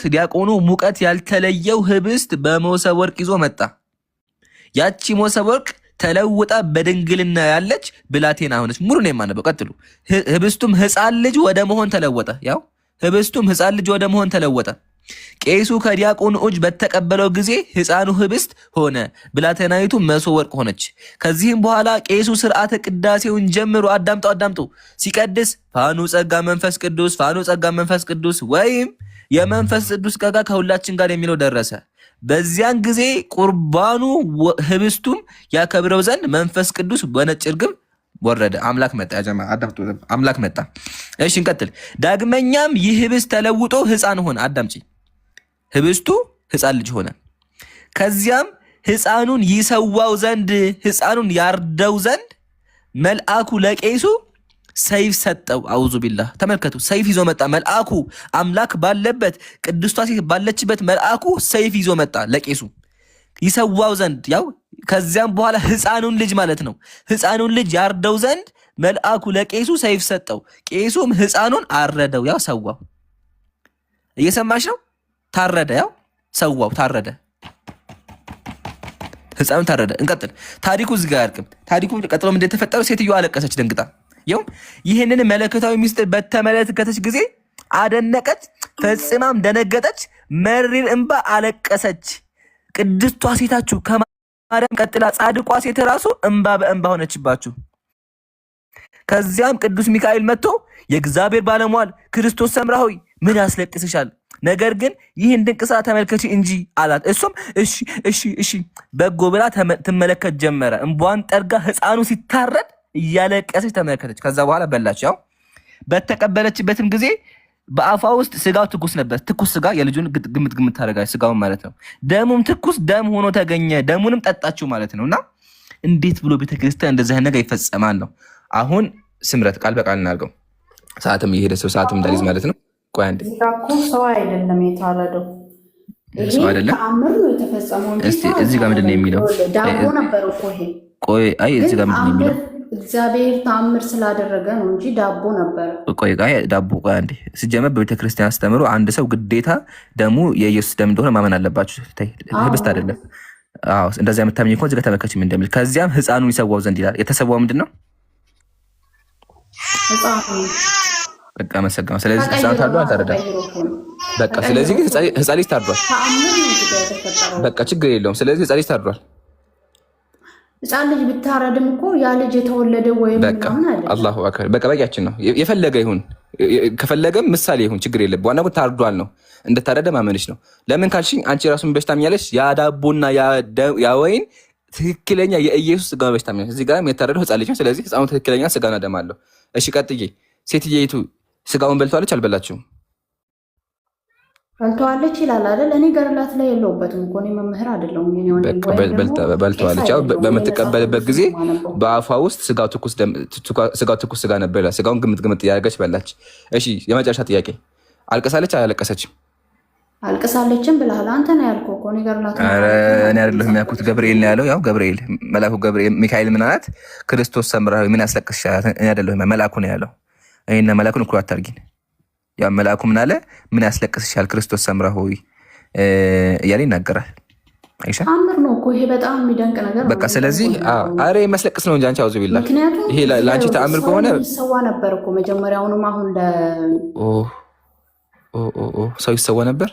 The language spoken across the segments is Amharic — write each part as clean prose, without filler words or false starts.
ዲያቆኑ ሙቀት ያልተለየው ህብስት በመሶበ ወርቅ ይዞ መጣ። ያቺ መሶበ ወርቅ ተለውጣ በድንግልና ያለች ብላቴና ሆነች። ሙሉ ነው የማነበው፣ ቀጥሉ። ህብስቱም ሕፃን ልጅ ወደ መሆን ተለወጠ። ያው ህብስቱም ሕፃን ልጅ ወደ መሆን ተለወጠ። ቄሱ ከዲያቆኑ እጅ በተቀበለው ጊዜ ሕፃኑ ህብስት ሆነ፣ ብላቴናይቱ መሶበ ወርቅ ሆነች። ከዚህም በኋላ ቄሱ ስርዓተ ቅዳሴውን ጀምሮ አዳምጡ ሲቀድስ ፋኑ ጸጋ መንፈስ ቅዱስ ፋኑ ጸጋ መንፈስ ቅዱስ ወይም የመንፈስ ቅዱስ ጸጋ ከሁላችን ጋር የሚለው ደረሰ። በዚያን ጊዜ ቁርባኑ ህብስቱም ያከብረው ዘንድ መንፈስ ቅዱስ በነጭ ርግብ ወረደ። አምላክ መጣ። አዳምጡ፣ አምላክ መጣ። እሺ እንቀጥል። ዳግመኛም ይህ ህብስት ተለውጦ ሕፃን ሆነ። አዳምጪ። ህብስቱ ሕፃን ልጅ ሆነ። ከዚያም ሕፃኑን ይሰዋው ዘንድ ሕፃኑን ያርደው ዘንድ መልአኩ ለቄሱ ሰይፍ ሰጠው። አውዙ ቢላህ። ተመልከቱ፣ ሰይፍ ይዞ መጣ መልአኩ። አምላክ ባለበት ቅድስቷ ሴት ባለችበት መልአኩ ሰይፍ ይዞ መጣ ለቄሱ ይሰዋው ዘንድ። ያው ከዚያም በኋላ ሕፃኑን ልጅ ማለት ነው። ሕፃኑን ልጅ ያርደው ዘንድ መልአኩ ለቄሱ ሰይፍ ሰጠው። ቄሱም ሕፃኑን አረደው፣ ያው ሰዋው። እየሰማሽ ነው? ታረደ፣ ያው ሰዋው፣ ታረደ። ሕፃኑን ታረደ። እንቀጥል። ታሪኩ እዚህ ጋር አያልቅም። ታሪኩ ቀጥሎ ምንድን የተፈጠረው? ሴትዮዋ አለቀሰች ደንግጣ። ይኸው ይህንን መለኮታዊ ምስጢር በተመለከተች ጊዜ አደነቀች፣ ፈጽማም ደነገጠች፣ መሪር እንባ አለቀሰች። ቅድስቷ ሴታችሁ ከማርያም ቀጥላ ጻድቋ ሴት ራሱ እንባ በእንባ ሆነችባችሁ። ከዚያም ቅዱስ ሚካኤል መጥቶ የእግዚአብሔር ባለሟል ክርስቶስ ሰምራ ሆይ ምን ያስለቅስሻል? ነገር ግን ይህን ድንቅ ስራ ተመልከች እንጂ አላት። እሱም እሺ በጎ ብላ ትመለከት ጀመረ። እንቧን ጠርጋ ሕፃኑ ሲታረድ እያለቀሰች ተመለከተች። ከዛ በኋላ በላች። ያው በተቀበለችበትም ጊዜ በአፏ ውስጥ ስጋው ትኩስ ነበር። ትኩስ ስጋ የልጁን ግምት ታደርጋለች፣ ስጋውን ማለት ነው። ደሙም ትኩስ ደም ሆኖ ተገኘ። ደሙንም ጠጣችው ማለት ነው። እና እንዴት ብሎ ቤተክርስቲያን እንደዚህ ነገር ይፈጸማል ነው። አሁን ስምረት ቃል በቃል እናድርገው። ሰዓትም እየሄደ ሰዓትም እንዳይዝ ማለት ነው። ቆይ አንዴ፣ ሰው አይደለም የታረደው፣ ሰው አይደለም ተአምር ነው የተፈጸመው። እስቲ እዚህ ጋር ምንድን ነው የሚለው? ዳቦ ነበር እኮ ይሄ። ቆይ አይ እዚህ ጋር ምንድን ነው የሚለው? እግዚአብሔር ተአምር ስላደረገ ነው እንጂ ዳቦ ነበር። ቆይ ዳቦ ቆይ አንዴ። ሲጀመር በቤተክርስቲያን አስተምሮ አንድ ሰው ግዴታ ደሙ የኢየሱስ ደም እንደሆነ ማመን አለባችሁ። ህብስት አይደለም። አዎ እንደዛ የምታምኝ እኮ እዚህ ጋር ተመልከች ምን እንደሚል። ከዚያም ሕፃኑን ይሰዋው ዘንድ ይላል። የተሰዋው ምንድን ነው? በቃ መሰጋው። ስለዚህ ሕፃን ታርዷል አልታረደም? በቃ ስለዚህ ሕፃን ልጅ ታርዷል። በቃ ችግር የለውም። ስለዚህ ሕፃን ልጅ ታርዷል። ሕፃን ልጅ ብታረድም እኮ ያ ልጅ የተወለደ ወይም ምናምን አይደለም። አላሁ አክበር። በቃ በቂያችን ነው። የፈለገ ይሁን ከፈለገም ምሳሌ ይሁን ችግር የለም። ዋናው ታርዷል ነው። እንደታረደ ማመንሽ ነው። ለምን ካልሽኝ አንቺ ራሱን በሽታ የሚያለሽ ያ ዳቦና ያ ወይን ትክክለኛ የኢየሱስ ስጋ በሽታ የሚያለሽ። እዚህ ጋር የታረደው ሕፃን ልጅ ነው። ስለዚህ ሕፃኑ ትክክለኛ ስጋና ደም አለው። እሺ ቀጥዬ። ሴትየይቱ ስጋውን በልተዋለች አልበላችሁም? በልተዋለች ይላል አይደል? እኔ ገርላት ላይ የለውበትም እኮ እኔ መምህር አይደለሁም። በልተዋለች። ያው በምትቀበልበት ጊዜ በአፏ ውስጥ ስጋው ትኩስ ስጋ ነበር። ስጋውን ግምት እያደረገች በላች። እሺ የመጨረሻ ጥያቄ፣ አልቀሳለች አላለቀሰችም? አልቀሳለችም ብለሃል አንተ ነው ያልከው እኮ። እኔ ገርላት እኔ አይደለሁም ያልኩት፣ ገብርኤል ነው ያለው። ያው ገብርኤል መልአኩ ገብርኤል ሚካኤል ምን አላት? ክርስቶስ ሰምራ ምን ያስለቅስሻል? እኔ አይደለሁም መልአኩ ነው ያለው። እኔና መልአኩን እኩል አታርጊን። ያ መልአኩ ምን አለ? ምን ያስለቅስሻል ክርስቶስ ሰምራ ሆይ እያለ ይናገራል። አይሻ አምር ነው እኮ ይሄ በጣም የሚደንቅ ነገር ነው። በቃ ስለዚህ አረ የሚያስለቅስ ነው እንጂ አንቺ አውዙ ቢላ። ይሄ ለአንቺ ተአምር ከሆነ ይሰዋ ነበር እኮ መጀመሪያውንም። አሁን ሰው ይሰዋ ነበር?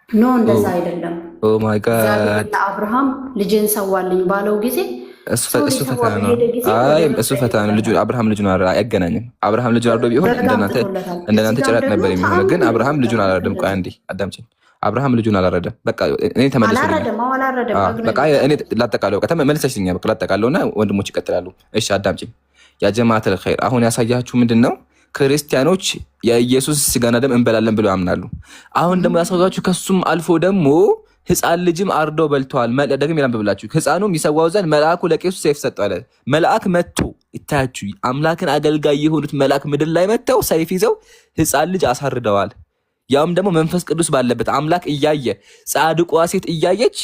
ኖ እንደዛ አይደለም። ኦ ማይ ጋድ። አብርሃም ልጅን ሰዋልኝ ባለው ጊዜ እሱ ፈተና ነው። አይ እሱ ፈተና ነው። ልጁ አብርሃም ልጁን አያገናኝም። አብርሃም ልጁን አርዶ ቢሆን እንደናንተ ጭራቅ ነበር የሚሆነው። ግን አብርሃም ልጁን አላረደም። ቆይ አንዴ አዳምጪኝ። አብርሃም ልጁን አላረደም። በቃ እኔ ተመለስልኝ። በቃ እኔ ላጠቃለው። በቃ ተመለሰሽልኝ። በቃ ላጠቃለውና ወንድሞች ይቀጥላሉ። እሺ አዳምጪኝ። ያ ጀማዓተል ኸይር አሁን ያሳያችሁ ምንድነው? ክርስቲያኖች የኢየሱስ ስጋና ደም እንበላለን ብለው ያምናሉ። አሁን ደግሞ ያሳያችሁ ከሱም አልፎ ደግሞ ሕፃን ልጅም አርደው በልተዋል። ደግም ያንብብላችሁ። ሕፃኑም ይሰዋው ዘንድ መልአኩ ለቄሱ ሰይፍ ሰጠው አለ። መልአክ መጥቶ ይታያችሁ፣ አምላክን አገልጋይ የሆኑት መልአክ ምድር ላይ መጥተው ሰይፍ ይዘው ሕፃን ልጅ አሳርደዋል። ያውም ደግሞ መንፈስ ቅዱስ ባለበት አምላክ እያየ ጻድቋ ሴት እያየች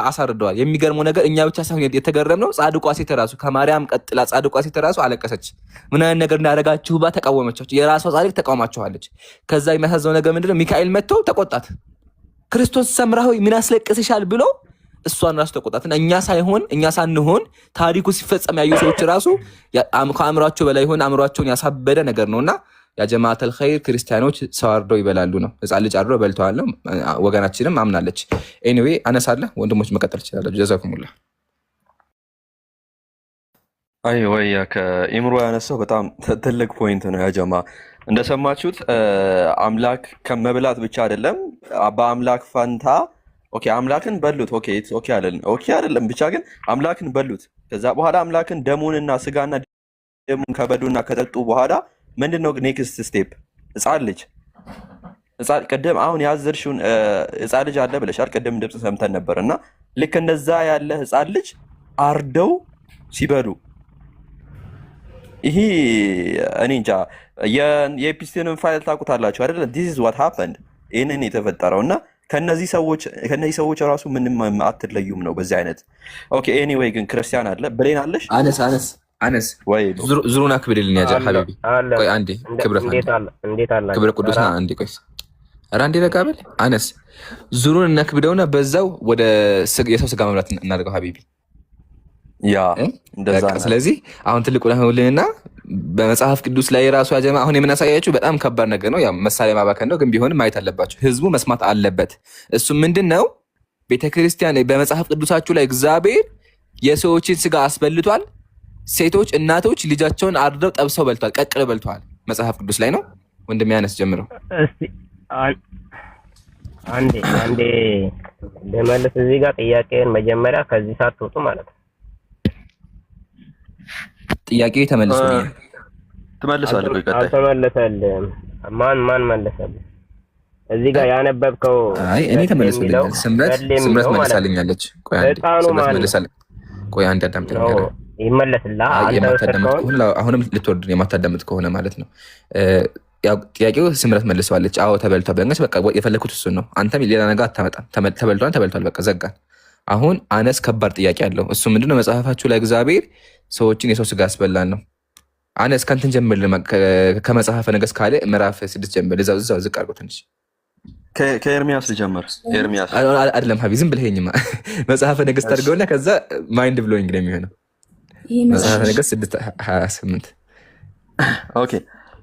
አሳርደዋል። የሚገርመው ነገር እኛ ብቻ ሳይሆን የተገረምነው ጻድቋ ሴት ራሱ ከማርያም ቀጥላ ጻድቋ ሴት ራሱ አለቀሰች። ምን አይነት ነገር እንዳደረጋችሁባ ተቃወመቻቸው። የራሷ ጻድቅ ተቃውማችኋለች። ከዛ የሚያሳዝነው ነገር ምንድነው? ሚካኤል መጥቶ ተቆጣት። ክርስቶስ ሰምራ ሆይ ምን ያስለቅስሻል ብሎ እሷን ራሱ ተቆጣትና እኛ ሳንሆን ታሪኩ ሲፈጸም ያዩ ሰዎች ራሱ ከአእምሯቸው በላይ ሆነ አእምሯቸውን ያሳበደ ነገር ነውና ያ ጀማዓተል ኸይር ክርስቲያኖች ሰው አርደው ይበላሉ ነው። ህፃን ልጅ አርደው በልተዋል ነው። ወገናችንም አምናለች። ኤኒዌይ አነሳለሁ። ወንድሞች መቀጠል ይችላል። ጀዛኩሙላህ። አይ ወይ ከኢምሮ ያነሳው በጣም ትልቅ ፖይንት ነው። ያ ጀማ እንደሰማችሁት አምላክ ከመብላት ብቻ አይደለም በአምላክ ፋንታ ኦኬ አምላክን በሉት። ኦኬ አይደለም ብቻ ግን አምላክን በሉት። ከዛ በኋላ አምላክን ደሙንና ስጋና ደሙን ከበሉና ከጠጡ በኋላ ምንድነው ኔክስት ስቴፕ? ህፃን ልጅ ቅድም አሁን ያዘርሽውን ህፃን ልጅ አለ ብለሻል። ቅድም ድምፅ ሰምተን ነበር እና ልክ እንደዛ ያለ ህፃን ልጅ አርደው ሲበሉ ይሄ እኔ እንጃ የኤፒስቴንን ፋይል ታውቁታላችሁ አይደለ? ዲስ ኢዝ ዋት ሃፐንድ ይህንን የተፈጠረው እና ከነዚህ ሰዎች ራሱ ምንም አትለዩም ነው በዚህ አይነት። ኦኬ ኤኒዌይ ግን ክርስቲያን አለ ብሌን አለሽ አነስ ወይ ዙሩን አክብርልኝ ያጀ ሐቢቢ ቆይ አንዴ ክብረት ክብረ ቅዱስ አንዴ ቆይ ኧረ አንዴ ለቃበል አነስ ዙሩን እናክብደውና በዛው ወደ የሰው ስጋ መብላት እናድርገው ሐቢቢ ያ እንደዛ ነው። ስለዚህ አሁን ትልቁ ለሆነልና በመጽሐፍ ቅዱስ ላይ ራሱ ያጀማ አሁን የምናሳያችሁ በጣም ከባድ ነገር ነው። ያው መሳሪያ ማባከን ነው፣ ግን ቢሆንም ማየት አለባችሁ። ህዝቡ መስማት አለበት። እሱ ምንድነው ቤተክርስቲያን በመጽሐፍ ቅዱሳችሁ ላይ እግዚአብሔር የሰዎችን ስጋ አስበልቷል። ሴቶች እናቶች ልጃቸውን አርደው ጠብሰው በልቷል፣ ቀቅለው በልቷል። መጽሐፍ ቅዱስ ላይ ነው። ወንድም ያነስ ጀምረው እስቲ አንዴ ለማለት እዚህ ጋር ጥያቄን መጀመሪያ ከዚህ ሳትወጡ ማለት ነው። ጥያቄው ተመልሶልኛል። ትመልሳለህ ወይ? ቀጣይ አልተመለሰልህም። ማን መለሰልህ? እዚህ ጋር ያነበብከው አይ እኔ ተመልሶልኛል። ስምረት መልሳልኛለች። ቆይ አንድ አዳምጠኝ። ይመለስልህ። አሁንም ልትወርድ የማታዳምጥ ከሆነ ማለት ነው። ያው ጥያቄው ስምረት መልሰዋለች። አዎ ተበልቷል በእንግዲህ በቃ የፈለኩት እሱን ነው። አንተም ሌላ ነገር አታመጣም። ተበልቷል በቃ ዘጋን። አሁን አነስ ከባድ ጥያቄ አለው። እሱ ምንድነው መጽሐፋችሁ ላይ እግዚአብሔር ሰዎችን የሰው ስጋ ያስበላን ነው። አነስ ከንትን ጀምር ከመጽሐፈ ነገሥት ካለ ምዕራፍ 6 ጀምር። እዛው ዝቅ አድርጎ ትንሽ ከኤርሚያስ ልጀምር። ኤርሚያስ አይደለም ሀቢ ዝም ብለኸኝማ መጽሐፈ ነገሥት አድርገውና ከዛ ማይንድ ብሎይንግ ነው የሚሆነው። መጽሐፈ ነገሥት 6:28 ኦኬ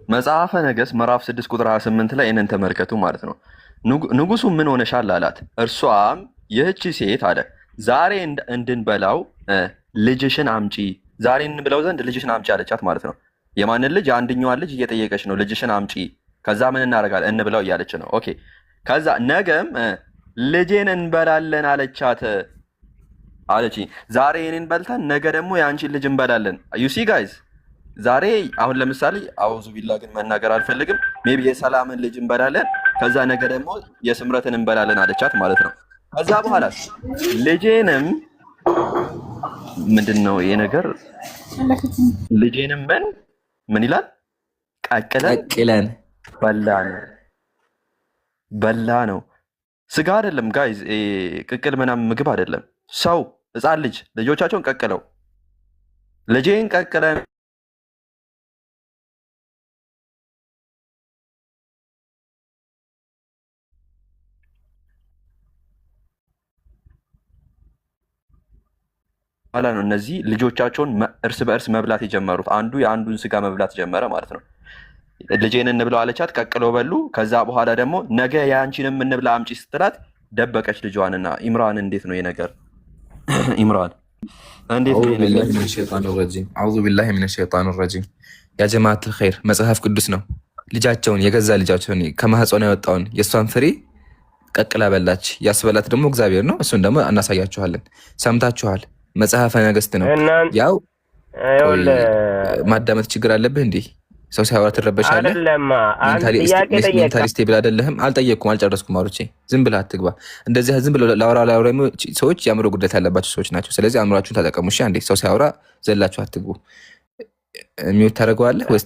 መጽሐፈ ነገሥት ምዕራፍ 6 ቁጥር 28 ላይ እነን ተመልከቱ ማለት ነው። ንጉሱ ምን ሆነሻል አላት። እርሷም ይህቺ ሴት አለ ዛሬ እንድንበላው ልጅሽን አምጪ፣ ዛሬ እንብለው ዘንድ ልጅሽን አምጪ አለቻት ማለት ነው። የማንን ልጅ? አንደኛዋን ልጅ እየጠየቀች ነው። ልጅሽን አምጪ፣ ከዛ ምን እናደርጋለን? እንብለው እያለች ነው። ኦኬ ከዛ ነገም ልጄን እንበላለን አለቻት አለች። ዛሬ እኔን በልተን ነገ ደግሞ የአንቺን ልጅ እንበላለን። ዩ ሲ ጋይዝ ዛሬ አሁን ለምሳሌ አውዙ ቢላ ግን መናገር አልፈልግም። ሜቢ የሰላምን ልጅ እንበላለን፣ ከዛ ነገ ደግሞ የስምረትን እንበላለን አለቻት ማለት ነው። ከዛ በኋላ ልጄንም ምንድነው ይሄ ነገር? ልጄንም ምን ይላል? ቀቅለን በላ ነው። ስጋ አይደለም ጋይዝ፣ ቅቅል ምናምን ምግብ አይደለም። ሰው ህፃን ልጅ ልጆቻቸውን ቀቅለው ልጄን ቀቅለን ኋላ ነው እነዚህ ልጆቻቸውን እርስ በእርስ መብላት የጀመሩት። አንዱ የአንዱን ስጋ መብላት ጀመረ ማለት ነው። ልጄን እንብለው አለቻት፣ ቀቅለው በሉ። ከዛ በኋላ ደግሞ ነገ የአንቺንም እንብላ አምጪ ስትላት ደበቀች ልጇንና። ኢምራን እንዴት ነው የነገር? ኢምራን እንዴት ነው የነገር? አዑዙ ቢላሂ ሚነ ሸይጣን ረጂም። ያ ጀማዓተል ኸይር መጽሐፍ ቅዱስ ነው። ልጃቸውን የገዛ ልጃቸውን ከማህፀኗ ያወጣውን የእሷን ፍሬ ቀቅላ በላች። ያስበላት ደግሞ እግዚአብሔር ነው። እሱን ደግሞ እናሳያችኋለን። ሰምታችኋል። መጽሐፈ ነገሥት ነው። ያው ማዳመጥ ችግር አለብህ እንዴ? ሰው ሲያወራ ትረበሻለህ። ሜንታሊ ስቴብል አይደለህም። አልጠየቅኩም፣ አልጨረስኩም አውርቼ። ዝም ብለህ አትግባ። እንደዚህ ዝም ብለህ ላውራ ሰዎች የአእምሮ ጉዳት ያለባቸው ሰዎች ናቸው። ስለዚህ አእምሯችሁን ተጠቀሙ። እሺ አንዴ ሰው ሲያወራ ዘላችሁ አትግቡ። የሚወት ታደርገዋለህ ወይስ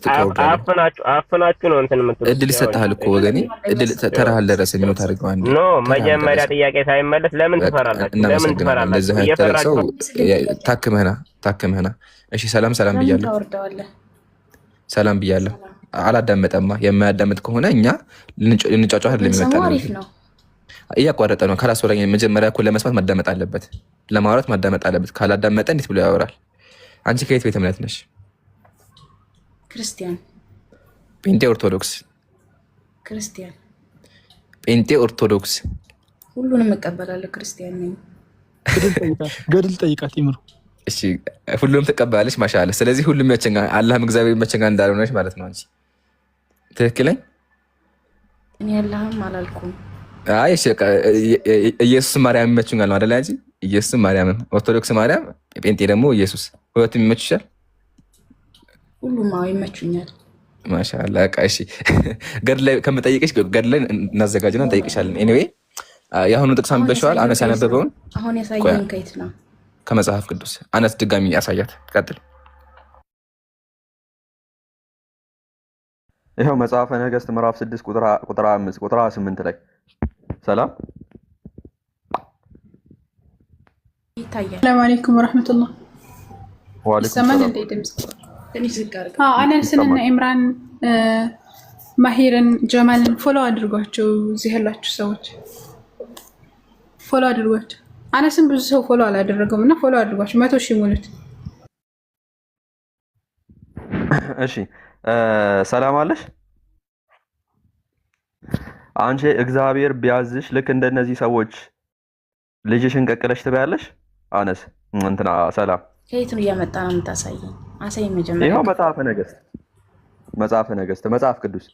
አፍናችሁ ነው እንትን የምትሉት? እድል ይሰጥሃል እኮ ወገኔ፣ እድል ተራህ አልደረሰ። የሚወት አድርገው አንዴ። ኖ መጀመሪያ ጥያቄ ሳይመለስ ለምን ትፈራላችሁ? ለምን ትፈራላችሁ? እየፈራችሁ ታክምህና። እሺ ሰላም ብያለሁ። ሰላም ብያለሁ። አላዳመጠማ። የማያዳምጥ ከሆነ እኛ ልንጫጫህ አይደለም የሚመጣው። እያቋረጠ ነው። ካላስወራኝ መጀመሪያ እኮ ለመስማት ማዳመጥ አለበት፣ ለማውራት ማዳመጥ አለበት። ካላዳመጠ እንዴት ብሎ ያወራል? አንቺ ከየት ቤተ እምነት ነሽ? ክርስቲያን። ጴንጤ ኦርቶዶክስ? ክርስቲያን። ጴንጤ ኦርቶዶክስ? ሁሉንም እቀበላለሁ። ክርስቲያን ነኝ። ገድል ጠይቃት ይምሩ። እሺ ሁሉም ትቀበላለች። ማሻአላ። ስለዚህ ሁሉም ያቸንጋ አላህም እግዚአብሔር መቸንጋ እንዳልሆነች ማለት ነው። አንቺ ትክክለኝ? እኔ አላህም አላልኩም። አይ እሺ ኢየሱስ ማርያም ይመችኛል ነው አይደል? አንቺ ኢየሱስ ማርያም፣ ኦርቶዶክስ ማርያም፣ ጴንጤ ደግሞ ኢየሱስ፣ ሁለቱም ይመችሻል? ሁሉም ይመቹኛል። ማሻአላ። በቃ እሺ ገድል ላይ ከምጠይቅሽ ገድል ላይ እናዘጋጅና እንጠይቅሻለን። ኤኒዌይ የአሁኑ ጥቅስ አንብበሽዋል? አነስ ያነበበውን አሁን ያሳየኝ ከየት ነው? ከመጽሐፍ ቅዱስ። አነስ ድጋሚ ያሳያት። ቀጥል። ይኸው መጽሐፈ ነገሥት ምዕራፍ 6 ቁጥር 5 ቁጥር 28 ላይ ሰላም ይታያል። ሰላም አለይኩም ወራህመቱላህ። ይሰማል እንዴ ድምጽ? ትንሽ ዝቅ አድርግ። አነስንና ኢምራን ማሂርን ጀማልን ፎሎ አድርጓቸው። እዚህ ያላችሁ ሰዎች ፎሎ አድርጓቸው። አነስን ብዙ ሰው ፎሎ አላደረገውም እና ፎሎ አድርጓቸው። 100 ሺህ ሙሉት። እሺ ሰላም አለሽ። አንቺ እግዚአብሔር ቢያዝሽ ልክ እንደነዚህ ሰዎች ልጅሽን ቀቅለሽ ትበያለሽ? አነስ እንትና ሰላም ከየት ነው እያመጣ ነው የምታሳየኝ? አሳየኝ መጀመሪያ። ይኸው መጽሐፈ ነገሥት መጽሐፍ ቅዱስ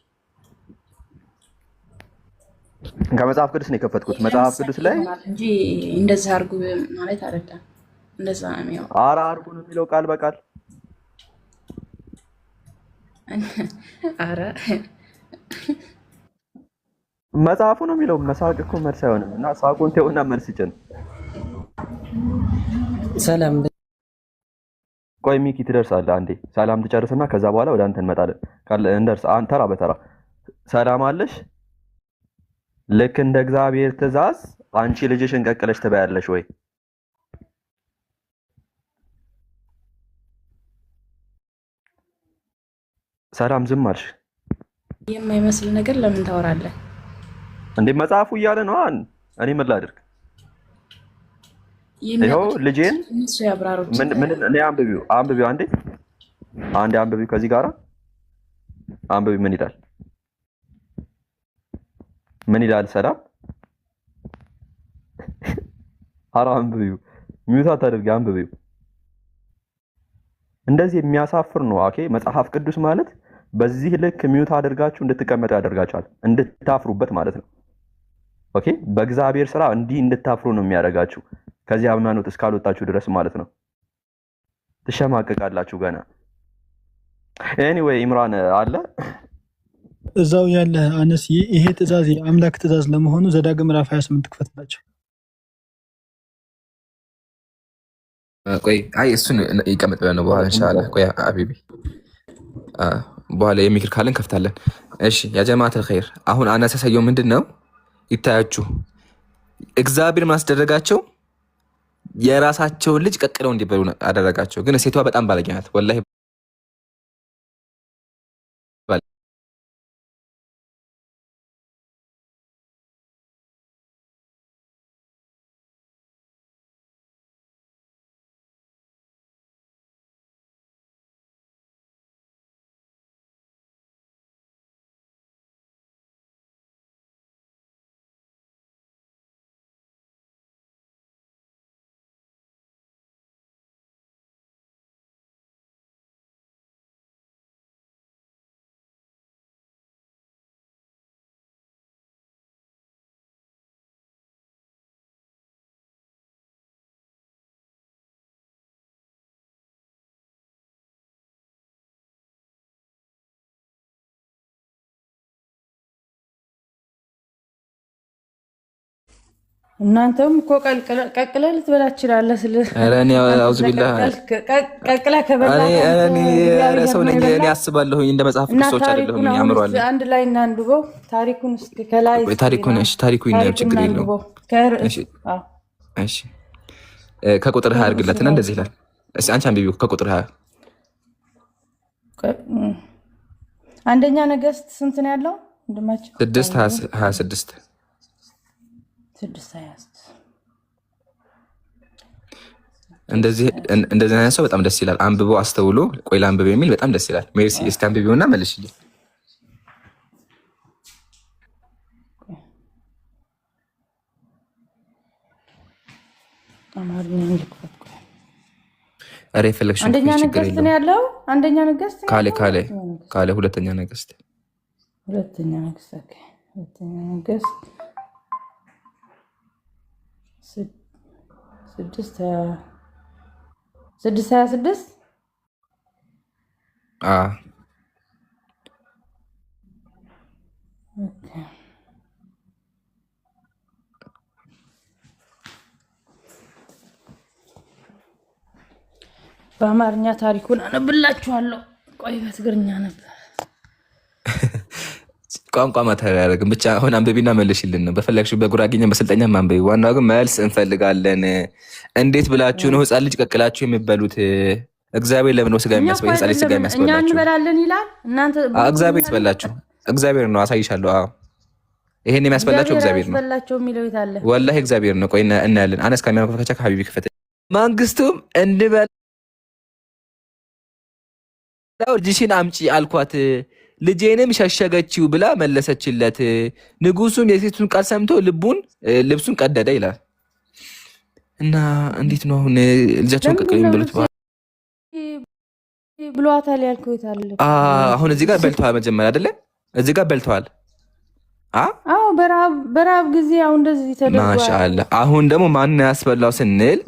ከመጽሐፍ ቅዱስ ነው የከፈትኩት። መጽሐፍ ቅዱስ ላይ እንጂ እንደዛ አድርጉ ማለት አይደለም። እንደዛ ነው የሚለው። ኧረ አድርጉ ነው የሚለው ቃል በቃል። ኧረ መጽሐፉ ነው የሚለው። መሳቅ እኮ መልስ አይሆንም እና ሳቁን ተውና መልስ ጭን። ሰላም ቆይ ሚኪ ትደርሳለህ። አንዴ ሰላም ትጨርስና ከዛ በኋላ ወደ አንተ እንመጣለን። እንደርስ ተራ በተራ ሰላም አለሽ። ልክ እንደ እግዚአብሔር ትእዛዝ አንቺ ልጅሽን ቀቅለሽ ትበያለሽ ወይ? ሰላም ዝም አልሽ። የማይመስል ነገር ለምን ታወራለህ እንዴ? መጽሐፉ እያለ ነው። እኔ ምን ላድርግ? ይኸው ልጄን እነሱ ያብራሩት። ምን እኔ አንብቢው አንዴ አንብቢው ከዚህ ጋራ አንብቢው። ምን ይላል? ምን ይላል? ሰላም ኧረ አንብቢው። ሚውት አታድርጊ፣ አንብቢው። እንደዚህ የሚያሳፍር ነው። ኦኬ መጽሐፍ ቅዱስ ማለት በዚህ ልክ ሚውት አድርጋችሁ እንድትቀመጡ ያደርጋችኋል፣ እንድታፍሩበት ማለት ነው። ኦኬ በእግዚአብሔር ስራ እንዲህ እንድታፍሩ ነው የሚያደርጋችሁ፣ ከዚህ ሃይማኖት እስካልወጣችሁ ድረስ ማለት ነው። ትሸማቀቃላችሁ ገና። ኤኒዌይ ኢምራን አለ እዛው ያለ አነስ ይሄ ትእዛዝ የአምላክ ትእዛዝ ለመሆኑ ዘዳግም ምዕራፍ 28 ክፈትላቸው። ቆይ አይ እሱን ይቀመጥ ነው በኋላ ኢንሻአላህ። ቆይ አቢቢ በኋላ የሚክር ካለን ከፍታለን። እሺ ያ ጀማዓተል ኸይር አሁን አነሳሳየው ምንድነው ይታያችሁ። እግዚአብሔር ማስደረጋቸው የራሳቸውን ልጅ ቀቅለው እንዲበሉ አደረጋቸው። ግን ሴቷ በጣም ባለጌ ናት ወላሂ። እናንተም እኮ ቀቅለህ ልትበላ ትችላለህ። ቀቅለህ ከበላ ሰው ነኝ እኔ አስባለሁኝ እንደ መጽሐፍ ቅዱስ ሰዎች አይደለሁም። ያምሯል። አንድ ላይ እናንብበው ታሪኩን እስኪ ከላይ ታሪኩ ይነበብ ችግር የለውም። እሺ ከቁጥር 20 አድርግላትና እንደዚህ ይላል። እሺ አንቺ አንብቢው ከቁጥር 20 አንደኛ ነገሥት ስንት ነው ያለው? 6:26 እንደዚህ አይነት ሰው በጣም ደስ ይላል። አንብቦ አስተውሎ ቆይ ላንብብ የሚል በጣም ደስ ይላል። ሜርሲ እስቲ አንብቢውና መልሽልኝ። ኧረ የፈለግሽውን አንደኛ ነገሥት ነው ያለው። አንደኛ ነገሥት ካለ ሁለተኛ ነገሥት ሁለተኛ ነገሥት 6:26 በአማርኛ ታሪኩን አነብላችኋለሁ። ቆይ በትግርኛ ነበር ቋንቋ ማተር ያደረግን ብቻ አሁን አንብቢና መልሽልን ነው። በፈለግሽው በጉራጌኛ በስልጠኛ አንብቢ። ዋናው ግን መልስ እንፈልጋለን። እንዴት ብላችሁ ነው ህፃን ልጅ ቀቅላችሁ የሚበሉት? እግዚአብሔር ለምን ነው ስጋ የሚያስበላ? ህፃን ልጅ ስጋ የሚያስበላችሁ? እኛ እንበላለን ይላል። እናንተ እግዚአብሔር ይስበላችሁ። እግዚአብሔር ነው አሳይሻለሁ። ይሄን የሚያስበላችሁ እግዚአብሔር ነው። ወላሂ እግዚአብሔር ነው። ቆይ እናያለን። አነስ ካሜራ ከፈቻ ከሀቢቢ ክፈት። መንግስቱም እንበላ ልጅሽን አምጪ አልኳት ልጄንም ሸሸገችው ብላ መለሰችለት። ንጉሱም የሴቱን ቃል ሰምቶ ልብሱን ቀደደ ይላል። እና እንዴት ነው አሁን ልጃቸውን ቀቅለው የሚበሉት? ብሏታል ያልኩት ይታል። አሁን እዚህ ጋር በልተዋል። መጀመሪያ አይደለ እዚህ ጋር በልተዋል። አዎ በራብ ጊዜ አሁን እንደዚህ ተደርጓል። ማሻአላ። አሁን ደግሞ ማን ያስበላው ስንል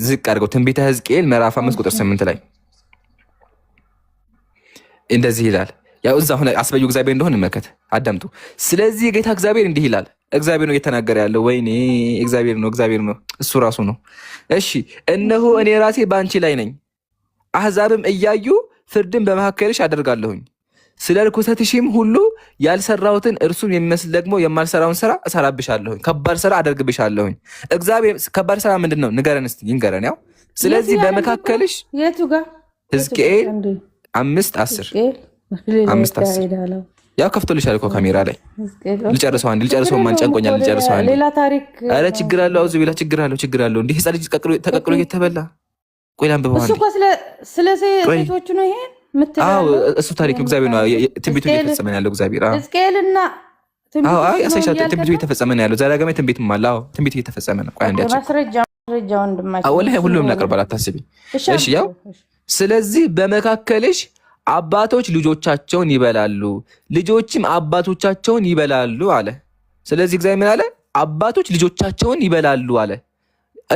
ዝቅ አድርገው ትንቢተ ሕዝቅኤል ምዕራፍ 5 ቁጥር 8 ላይ እንደዚህ ይላል። ያው እዛ ሆነ አስበዩ እግዚአብሔር እንደሆነ እንመልከት፣ አዳምጡ። ስለዚህ ጌታ እግዚአብሔር እንዲህ ይላል። እግዚአብሔር ነው እየተናገረ ያለው። ወይኔ እግዚአብሔር ነው እሱ ራሱ ነው። እሺ እነሆ እኔ ራሴ በአንቺ ላይ ነኝ፣ አሕዛብም እያዩ ፍርድን በመካከልሽ አደርጋለሁኝ። ስለ ርኩሰትሽም ሁሉ ያልሰራሁትን እርሱን የሚመስል ደግሞ የማልሰራውን ስራ እሰራብሻለሁኝ፣ ከባድ ስራ አደርግብሻለሁኝ። እግዚአብሔር ከባድ ስራ ምንድን ነው? ንገረን እስቲ ይንገረን። ያው ስለዚህ በመካከልሽ የቱ ጋር ሕዝቅኤል 5:10 ያው ከፍቶልሻል እኮ ካሜራ ላይ። ልጨርሰው ማን ጨንቆኛል። ልጨርሰው አንዴ። ሌላ ታሪክ። ኧረ ችግር አለው። አውዝ ቢላ ችግር አለው። እንዲህ ህፃን ልጅ ተቀቅሎ እየተበላ ቆይ ላንብበው አንዴ። እሱ እኮ ስለ ሴቶቹ ነው ይሄን ምትለው? እሱ ታሪክ እግዚአብሔር ነው። ትንቢቱ እየተፈጸመ ያለው እግዚአብሔር። ሕዝቅኤልና አሳይሻ ትንቢቱ እየተፈጸመ ነው ያለው። ዘዳግም ትንቢትም አለ። ትንቢቱ እየተፈጸመ ነው። ቆይ አንዴ ማስረጃ ወንድማችን። ወላሂ ሁሉንም እናቀርባል፣ አታስቢ። እሺ ያው ስለዚህ በመካከልሽ አባቶች ልጆቻቸውን ይበላሉ፣ ልጆችም አባቶቻቸውን ይበላሉ አለ። ስለዚህ እግዚአብሔር ምን አለ? አባቶች ልጆቻቸውን ይበላሉ አለ።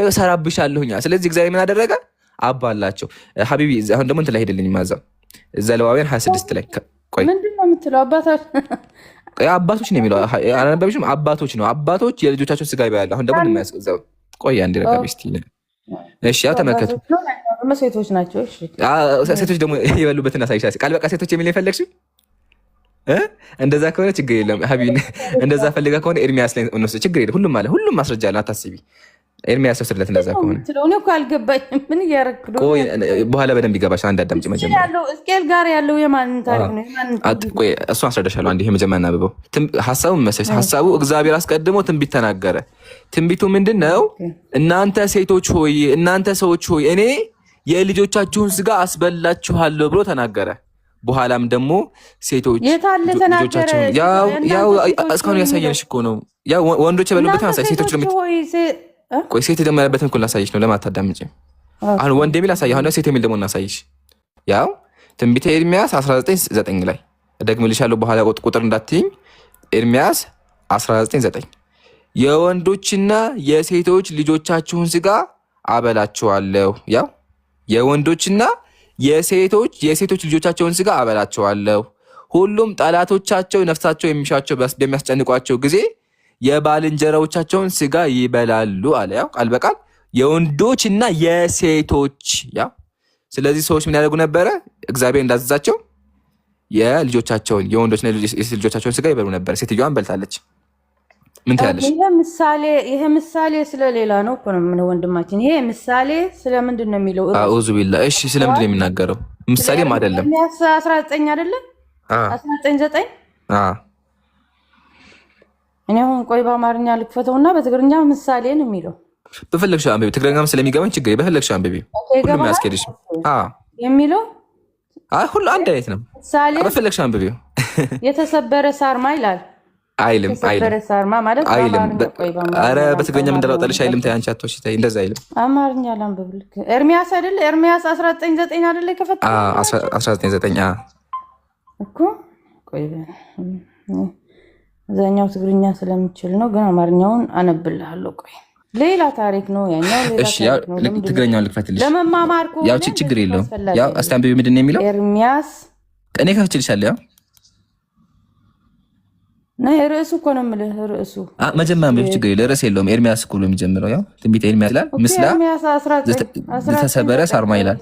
እሰራብሻለሁኝ። ስለዚህ እግዚአብሔር ምን አደረገ? አባላቸው። ሀቢቢ አሁን ደግሞ እንትን ላይ ሄደልኝ ማዛው ዘሌዋውያን 26 ላይ ቆይ ምንድን ነው የምትለው? አባቶች ነው የሚለው አላነበብሽም? አባቶች ነው። አባቶች የልጆቻቸውን ስጋ ይበላሉ። አሁን ደግሞ የማያስገዛው ቆይ አንዴ ረጋቢ እስቲ። እሺ ያው ተመልከቱ። ሴቶች ናቸው። ሴቶች ደግሞ የበሉበትን አሳይሻ። ቃል በቃ ሴቶች የሚል የፈለግሽው እንደዛ ከሆነ ችግር የለም ሀቢቢ። እንደዛ ፈልጋ ከሆነ ኤርሚያስ ላይ እንወስድ፣ ችግር የለም። ሁሉም አለ፣ ሁሉም ማስረጃ አለ፣ አታስቢ። ኤርሚያስ ወስድለት። እንደዛ ከሆነ አልገባኝም። ምን እያደረክ ነው? በኋላ በደንብ ይገባሽ። አንድ አዳምጪ። መጀመሪያ ሕዝቅኤል ጋር ያለው የማን ታሪክ ነው? ቆይ እሱን አስረዳሻለሁ። አንዴ መጀመሪያ እናብበው። ሀሳቡ መሰለሽ፣ ሀሳቡ እግዚአብሔር አስቀድሞ ትንቢት ተናገረ። ትንቢቱ ምንድን ነው? እናንተ ሴቶች ሆይ፣ እናንተ ሰዎች ሆይ እኔ የልጆቻችሁን ስጋ አስበላችኋለሁ ብሎ ተናገረ። በኋላም ደግሞ ሴቶች ልጆቻቸውን ያው እስካሁን ያሳየንሽ እኮ ነው። ያው ወንዶች የበሉበትን አሳይ፣ ሴቶች ቆይ ሴት ደግሞ ያለበትን እኮ ላሳይሽ ነው። ለማታዳምጪ አሁን ወንድ የሚል አሳይ፣ አሁን ሴት የሚል ደግሞ እናሳይሽ። ያው ትንቢተ ኤርሚያስ 19:9 ላይ እደግምልሻለሁ፣ በኋላ ቁጥር እንዳትይኝ። ኤርሚያስ 19:9 የወንዶችና የሴቶች ልጆቻችሁን ስጋ አበላችኋለሁ። ያው የወንዶችና የሴቶች ልጆቻቸውን ስጋ አበላቸዋለሁ። ሁሉም ጠላቶቻቸው ነፍሳቸው የሚሻቸው በሚያስጨንቋቸው ጊዜ የባልንጀራዎቻቸውን ስጋ ይበላሉ አለ። ያው ቃል በቃል የወንዶችና የሴቶች ያው። ስለዚህ ሰዎች ምን ያደርጉ ነበረ? እግዚአብሔር እንዳዘዛቸው የልጆቻቸውን የወንዶችና የሴት ልጆቻቸውን ስጋ ይበሉ ነበር። ሴትዮዋን በልታለች። ምን ትያለሽ? ይሄ ምሳሌ ስለሌላ ነው እኮ ነው ወንድማችን። ይሄ ምሳሌ ስለምንድን ነው የሚለው? አኡዙ ቢላ። እሺ ስለምንድን ነው የሚናገረው? ምሳሌም አይደለም። 19 አይደለም 19:9 እኔ አሁን ቆይ በአማርኛ ልክፈተውና በትግርኛ ምሳሌ ነው የሚለው። በፈለግሽው አንብቢ። ትግርኛም ስለሚገባኝ ችግር በፈለግሽው አንብቢ። ሁሉም ያስኬድሽ የሚለው ሁሉ አንድ አይነት ነው። ምሳሌ በፈለግሽው አንብቢ። የተሰበረ ሳርማ ይላል። አይልም የተሰበረ ሳርማ ማለት አይልም። ኧረ በትግርኛም እንዳላወጣልሽ አይልም። ተይ አንቺ አትወሺ ተይ። እንደዛ አይልም። አማርኛ ላንብብልክ። ኤርሚያስ አይደለ? ኤርሚያስ 19:9 አይደለ? ከፈታ 19:9 እኮ ቆይ አብዛኛው ትግርኛ ስለምችል ነው፣ ግን አማርኛውን አነብልሃለሁ። ቆይ ሌላ ታሪክ ነው ያኛው። ሌላ ታሪክ ነው። ትግርኛውን ልክፈትልሽ። ለመማማር እኮ ያው ችግር የለውም። ያው አስታንብቢ። ምንድን ነው የሚለው? ኤርሚያስ እኔ ከፍችልሻለሁ። ያው ነይ ርዕሱ እኮ ነው የምልህ። ርዕሱ መጀመሪያ ችግር የለውም። ርዕስ የለውም። ኤርሚያስ እኮ ነው የሚጀምረው። ያው ትንቢተ ኤርሚያስ ይላል። ምስላ ዘተሰበረ ሳርማ ይላል።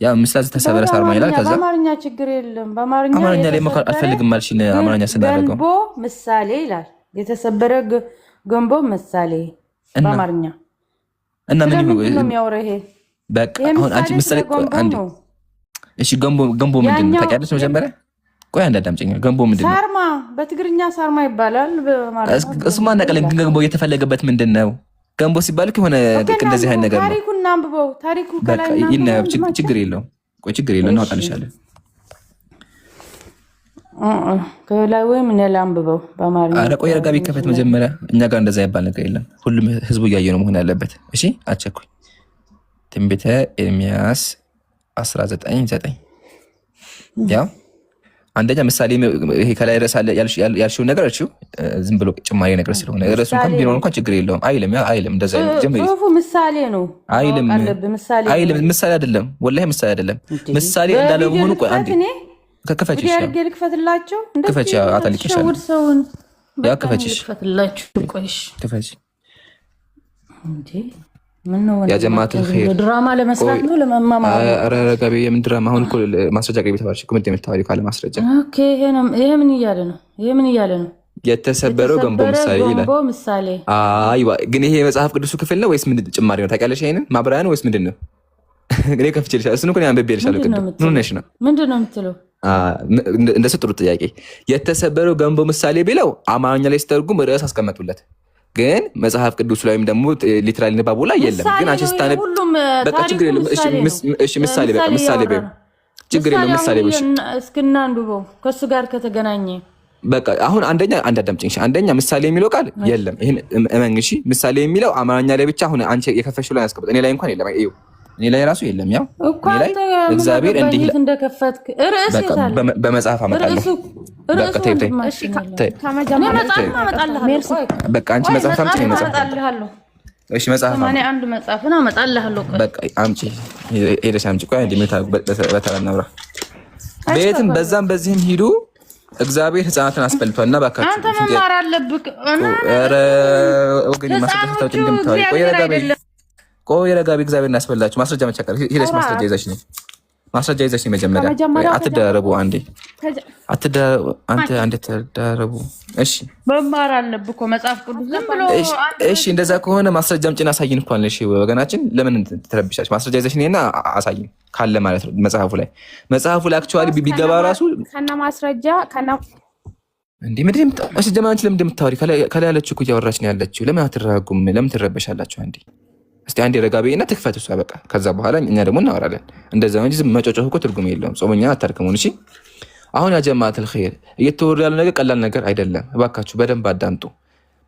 ያው ምስላ ዘተሰበረ ሳርማ ይላል። ከዛ በአማርኛ ችግር የለም። በአማርኛ ላይ አልፈልግም አልሽኝ። አማርኛ ስናደርገው ገንቦ ምሳሌ ይላል። የተሰበረ ገንቦ ምሳሌ በአማርኛ እና ምን ነው የሚያወራው? ይሄ በቃ አሁን አንቺ ምሳሌ አንዴ እሺ፣ ገንቦ ምንድን ነው ታውቂያለሽ? መጀመሪያ ቆይ አንድ አዳምጪኝ። ገንቦ ምንድን ነው? ሳርማ፣ በትግርኛ ሳርማ ይባላል። እሱማ እናቀለን። ግን ገንቦ የተፈለገበት ምንድን ነው? ገንቦ ሲባል የሆነ እንደዚህ አይነት ነገር ነው። ታሪኩን አንብበው። ታሪኩ ከላይ ይናየው። ችግር የለውም። ቆይ ችግር የለውም፣ እናወጣልሻለን ከላይ ወይም እኔ ላንብበው በአማርኛ። ኧረ ቆይ ረጋ ቢከፈት መጀመሪያ። እኛ ጋር እንደዛ ይባል ነገር የለም። ሁሉም ህዝቡ እያየ ነው መሆን ያለበት። እሺ አትቸኩኝ። ትንቢተ ኤርሚያስ 19:9 ያው አንደኛ ምሳሌ ይሄ ከላይ ርዕስ አለ ያልሽውን ነገር እሺ፣ ዝም ብሎ ጭማሪ ነገር ስለሆነ ርዕሱ እንኳን ቢኖር እንኳን ችግር የለውም። አይልም እንደዛ ጽሁፉ ምሳሌ ነው። አይልም ምሳሌ አይደለም፣ ወላሂ ምሳሌ አይደለም። ምሳሌ እንዳለ መሆኑ ቆይ አንዴ ከከፈችሽ ልክፈትላቸው። ከፈች አታልቅሻለሁ። ያ ከፈችሽ ከፈች እንዴ ምን ነው ያ ጀማዓት الخير ድራማ ለመስራት ነው ለመማማር። ኧረ ረጋቢ የምን ድራማ? አሁን እኮ ማስረጃ ገቢ ተባልሽ እኮ ምንድን የምታወሪው ካለ ማስረጃ? ኦኬ ይሄ ምን እያለ ነው? የተሰበረው ገንቦ ምሳሌ ይላል። ገንቦ ምሳሌ አይዋ። ግን ይሄ የመጽሐፍ ቅዱሱ ክፍል ነው ወይስ ምንድን ጭማሪ ነው? ታውቂያለሽ? ይሄንን ማብራሪያ ነው ወይስ ምንድን ነው? እኔ ከፍቼልሻለሁ። እሱን እኮ አንብቤልሻለሁ ቅድም። ምን ነሽ ነው? ምንድን ነው የምትለው? እንደሱ ጥሩ ጥያቄ። የተሰበረው ገንቦ ምሳሌ ቢለው አማርኛ ላይ ስተርጉም ርዕስ አስቀመጡለት። ግን መጽሐፍ ቅዱስ ላይም ደግሞ ሊትራሊ ንባቡ ላይ የለም። ግን አንቺ ስታነብ በቃ ችግር የለም። እሺ ምሳሌ በቃ ምሳሌ በይ ችግር የለም። ምሳሌ በይ እስኪና አንዱበው ከሱ ጋር ከተገናኘ በቃ አሁን አንድ አዳምጪኝ። አንደኛ ምሳሌ የሚለው ቃል የለም። ይሄን እመንሽ። ምሳሌ የሚለው አማርኛ ላይ ብቻ አሁን አንቺ የከፈሽው ላይ ያስቀምጥ። እኔ ላይ እንኳን የለም። እዩ እኔ ላይ ራሱ የለም። ያው እኔ ላይ እግዚአብሔር እንዲህ ይላል እንደከፈትክ ርዕስ ይታል በመጽሐፍ አመጣለሁ። በቃ ተይ እሺ በቃ አንቺ መጽሐፍ አምጪ። ነው መጽሐፍ አመጣልሃለሁ። እሺ መጽሐፍ ማኔ አንድ መጽሐፍን አመጣልሃለሁ። በቃ አምጪ፣ ሄደሽ አምጪ። ቆይ እንዴ በተራናውራ ቤትም በዛም በዚህም ሂዱ። እግዚአብሔር ህፃናትን አስፈልቷልና ባካችሁ አንተ መማር አለብክ። ኧረ ወገኔ ማስረጃ እንደምታወሪ ቆይ ረጋቢ እግዚአብሔር እናስበላችሁ። ማስረጃ መቻከር ሄደሽ ማስረጃ ይዘሽ ነው ማስረጃ ይዘሽ መጀመሪያ አትደራረቡ። አንዴ አንተ ተደራረቡ። እሺ መማር አለብህ እኮ መጽሐፍ ቅዱስ ዝም ብሎ። እሺ እንደዛ ከሆነ ማስረጃ አምጪና አሳይን እንኳን። እሺ ወገናችን ለምን ትረብሻለሽ? ማስረጃ ይዘሽ ነይና አሳይን ካለ ማለት ነው። መጽሐፉ ላይ አክቹአሊ ቢገባ ራሱ ከና ማስረጃ ከና እንዴ ምንድን ነው? እሺ ጀማዓት ለምን እንደምታወሪ ከላይ ያለችው እኮ እያወራች ነው ያለችው። ለምን አትረጋጉም? ለምን ትረበሻላችሁ? አንዴ እስቲ አንዴ ረጋቢና ትክፈት እሷ በቃ። ከዛ በኋላ እኛ ደግሞ እናወራለን። እንደዛ እንጂ ዝም መጮጮህ እኮ ትርጉም የለውም። ጾመኛ አታርክሙን። እሺ አሁን ያ ጀማዓት الخير እየተወራ ያለው ነገር ቀላል ነገር አይደለም። እባካችሁ በደንብ አዳምጡ።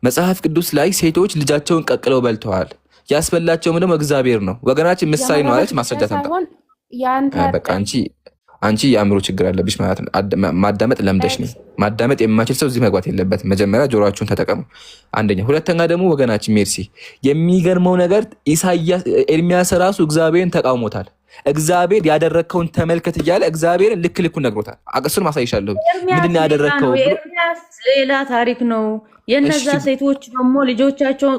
መጽሐፍ ቅዱስ ላይ ሴቶች ልጃቸውን ቀቅለው በልተዋል። ያስበላቸው ምንም እግዚአብሔር ነው። ወገናችን ምሳሌ ነው አለች። ማስረጃ ታምጣ። በቃ አንቺ የአእምሮ ችግር አለብሽ ማለት ነው። ማዳመጥ ለምደሽ ነው። ማዳመጥ የማይችል ሰው እዚህ መግባት የለበትም። መጀመሪያ ጆሮአችሁን ተጠቀሙ። አንደኛ። ሁለተኛ ደግሞ ወገናችን ሜርሲ፣ የሚገርመው ነገር ኢሳያስ ኤርሚያስ ራሱ እግዚአብሔርን ተቃውሞታል። እግዚአብሔር ያደረከውን ተመልከት እያለ እግዚአብሔርን ልክ ልኩን ነግሮታል። እሱን ማሳይሻለሁ። ምንድን ነው ያደረከው? ኤርሚያስ ሌላ ታሪክ ነው። የነዛ ሴቶች ደግሞ ልጆቻቸውን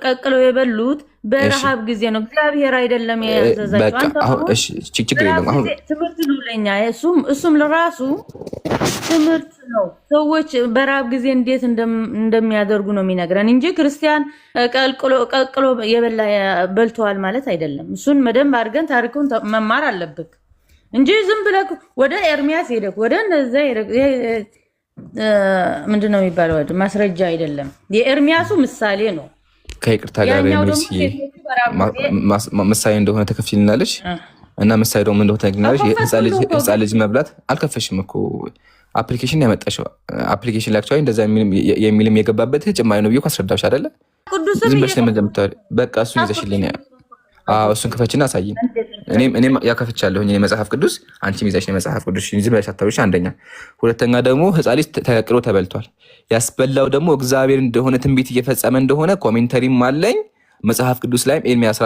ቀቅለው የበሉት በረሃብ ጊዜ ነው። እግዚአብሔር አይደለም ያዘዛቸው። ችግር የለም። አሁን ትምህርት ነው ለኛ። እሱም ለራሱ ትምህርት ነው። ሰዎች በረሃብ ጊዜ እንዴት እንደሚያደርጉ ነው የሚነግረን እንጂ ክርስቲያን ቀቅሎ የበላ በልተዋል ማለት አይደለም። እሱን መደንብ አድርገን ታሪኩን መማር አለብክ እንጂ ዝም ብለህ ወደ ኤርሚያስ ሄደክ ወደ እነዛ ምንድን ነው የሚባለው? ማስረጃ አይደለም። የኤርሚያሱ ምሳሌ ነው። ከይቅርታ ጋር ያኛው ደግሞ ሚርሲ ሴቶቹ በራብ ጊዜ ምሳሌ እንደሆነ ተከፍችልናለች እና ምሳሌ ደግሞ እንደሆነ ተግናለች። ህፃን ልጅ መብላት አልከፈሽም እኮ አፕሊኬሽን ያመጣሽው አፕሊኬሽን ላክቻ እንደዛ የሚልም የገባበት ጭማሪ ነው ብዬ አስረዳሽ አይደለ? ዝም ብለሽ ለመጀመር በቃ እሱን ይዘሽልኝ እሱን ክፈችና አሳይኝ። እኔም ያከፍቻለሁ መጽሐፍ ቅዱስ፣ አንቺም ይዘሽ መጽሐፍ ቅዱስ ዝም ብለሽ አታውሪሽ። አንደኛ። ሁለተኛ ደግሞ ህፃን ልጅ ተቀቅሎ ተበልቷል። ያስበላው ደግሞ እግዚአብሔር እንደሆነ ትንቢት እየፈጸመ እንደሆነ ኮሜንተሪም አለኝ። መጽሐፍ ቅዱስ ላይም ኤርሚያስ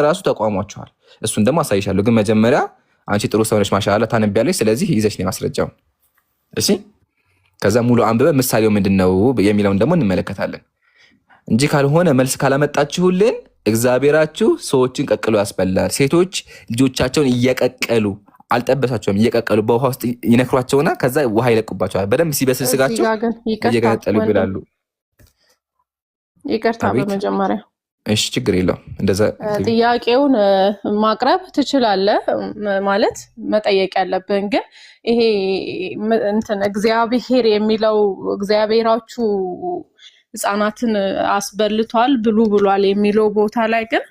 ራሱ ተቋሟቸዋል። እሱን ደግሞ አሳይሻለሁ። ግን መጀመሪያ አንቺ ጥሩ ሰው ነሽ ማሻአላ ታነቢያለሽ። ስለዚህ ይዘሽ ነው ማስረጃውን። እሺ፣ ከዛ ሙሉ አንብበ ምሳሌው ምንድነው የሚለውን ደግሞ እንመለከታለን እንጂ ካልሆነ መልስ ካላመጣችሁልን እግዚአብሔራችሁ ሰዎችን ቀቅሎ ያስበላል። ሴቶች ልጆቻቸውን እየቀቀሉ አልጠበሳቸውም፣ እየቀቀሉ በውሃ ውስጥ ይነክሯቸውና ከዛ ውሃ ይለቁባቸዋል። በደንብ ሲበስል ስጋቸው እየገነጠሉ ይብላሉ። ይቅርታ በመጀመሪያ እሺ፣ ችግር የለውም። እንደዛ ጥያቄውን ማቅረብ ትችላለህ፣ ማለት መጠየቅ ያለብን ግን ይሄ እንትን እግዚአብሔር የሚለው እግዚአብሔራችሁ ህፃናትን አስበልቷል ብሉ ብሏል የሚለው ቦታ ላይ ግን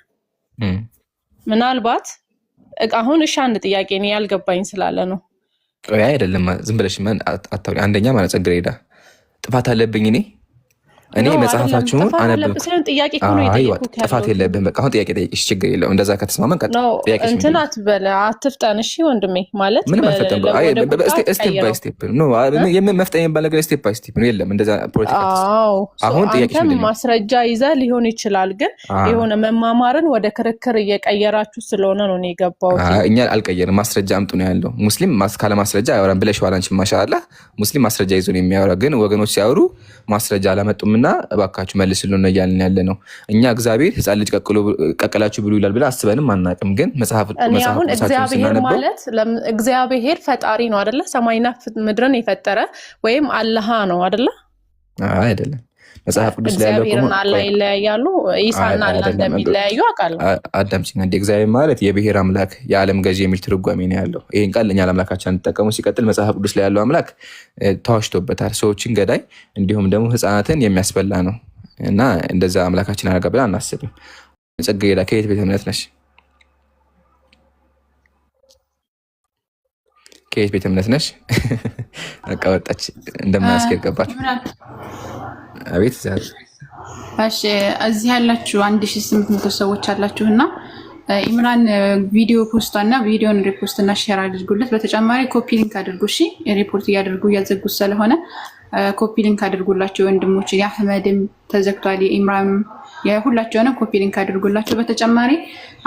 ምናልባት አሁን እሺ፣ አንድ ጥያቄ ነው ያልገባኝ ስላለ ነው። አይደለም ዝም ብለሽ አታውሪ። አንደኛ ማለት ጽጌረዳ ጥፋት አለብኝ እኔ መጽሐፋችሁን አነበብኩ። ጥፋት የለብህም። በቃ አሁን ጥያቄ ጠይቅሽ፣ ችግር የለውም። እንደዛ ከተስማማን እንትን አትበለ፣ አትፍጠን። እሺ ወንድሜ፣ ማለት ምንም አልፈጠን። ስቴፕ ባይ ስቴፕ መፍጠን የሚባል ነገር ስቴፕ ባይ ስቴፕ ነው። የለም እንደዛ ፖለቲካ። አሁን አንተም ማስረጃ ይዘህ ሊሆን ይችላል፣ ግን የሆነ መማማርን ወደ ክርክር እየቀየራችሁ ስለሆነ ነው እኔ የገባሁት። እኛ አልቀየርም። ማስረጃ አምጡ ነው ያለው። ሙስሊም ካለ ማስረጃ አያወራም ብለሽዋል አንቺ። ማሻአላህ ሙስሊም ማስረጃ ይዞ ነው የሚያወራ። ግን ወገኖች ሲያወሩ ማስረጃ አላመጡም እና እባካችሁ መልስልን ነው እያልን ያለ ነው። እኛ እግዚአብሔር ህፃን ልጅ ቀቅላችሁ ብሉ ይላል ብለን አስበንም አናውቅም። ግን መጽሐፍ አሁን እግዚአብሔር ማለት እግዚአብሔር ፈጣሪ ነው አይደለ? ሰማይና ምድርን የፈጠረ ወይም አላህ ነው አይደለ? አይደለም። መጽሐፍ ቅዱስ ላይ ያለው እግዚአብሔርና አላህ ይለያያሉ። ኢሳና አላህ እንደሚለያዩ አውቃለሁ። አዳምጪኝ እንደ እግዚአብሔር ማለት የብሔር አምላክ የዓለም ገዢ የሚል ትርጓሜ ነው ያለው። ይሄን ቃል እኛ ለአምላካችን እንጠቀሙ። ሲቀጥል መጽሐፍ ቅዱስ ላይ ያለው አምላክ ተዋሽቶበታል። ሰዎችን ገዳይ እንዲሁም ደግሞ ህፃናትን የሚያስበላ ነው እና እንደዛ አምላካችን አደረገ ብለን አናስብም። ጽጌረዳ ከየት ቤተ እምነት ነሽ? ከየት ቤተ እምነት ነሽ? በቃ ወጣች እንደማያስኬድ ገባች። አቤት ዛሬ እሺ፣ እዚህ ያላችሁ 1800 ሰዎች አላችሁ እና ኢምራን ቪዲዮ ፖስቷና ቪዲዮን ሪፖስት እና ሼር አድርጉለት። በተጨማሪ ኮፒ ሊንክ አድርጉ። እሺ፣ ሪፖርት እያደርጉ እያዘጉት ስለሆነ ኮፒ ሊንክ አድርጉላቸው ወንድሞች። የአህመድም ተዘግቷል፣ የኢምራንም የሁላቸውንም ኮፒ ሊንክ አድርጉላቸው። በተጨማሪ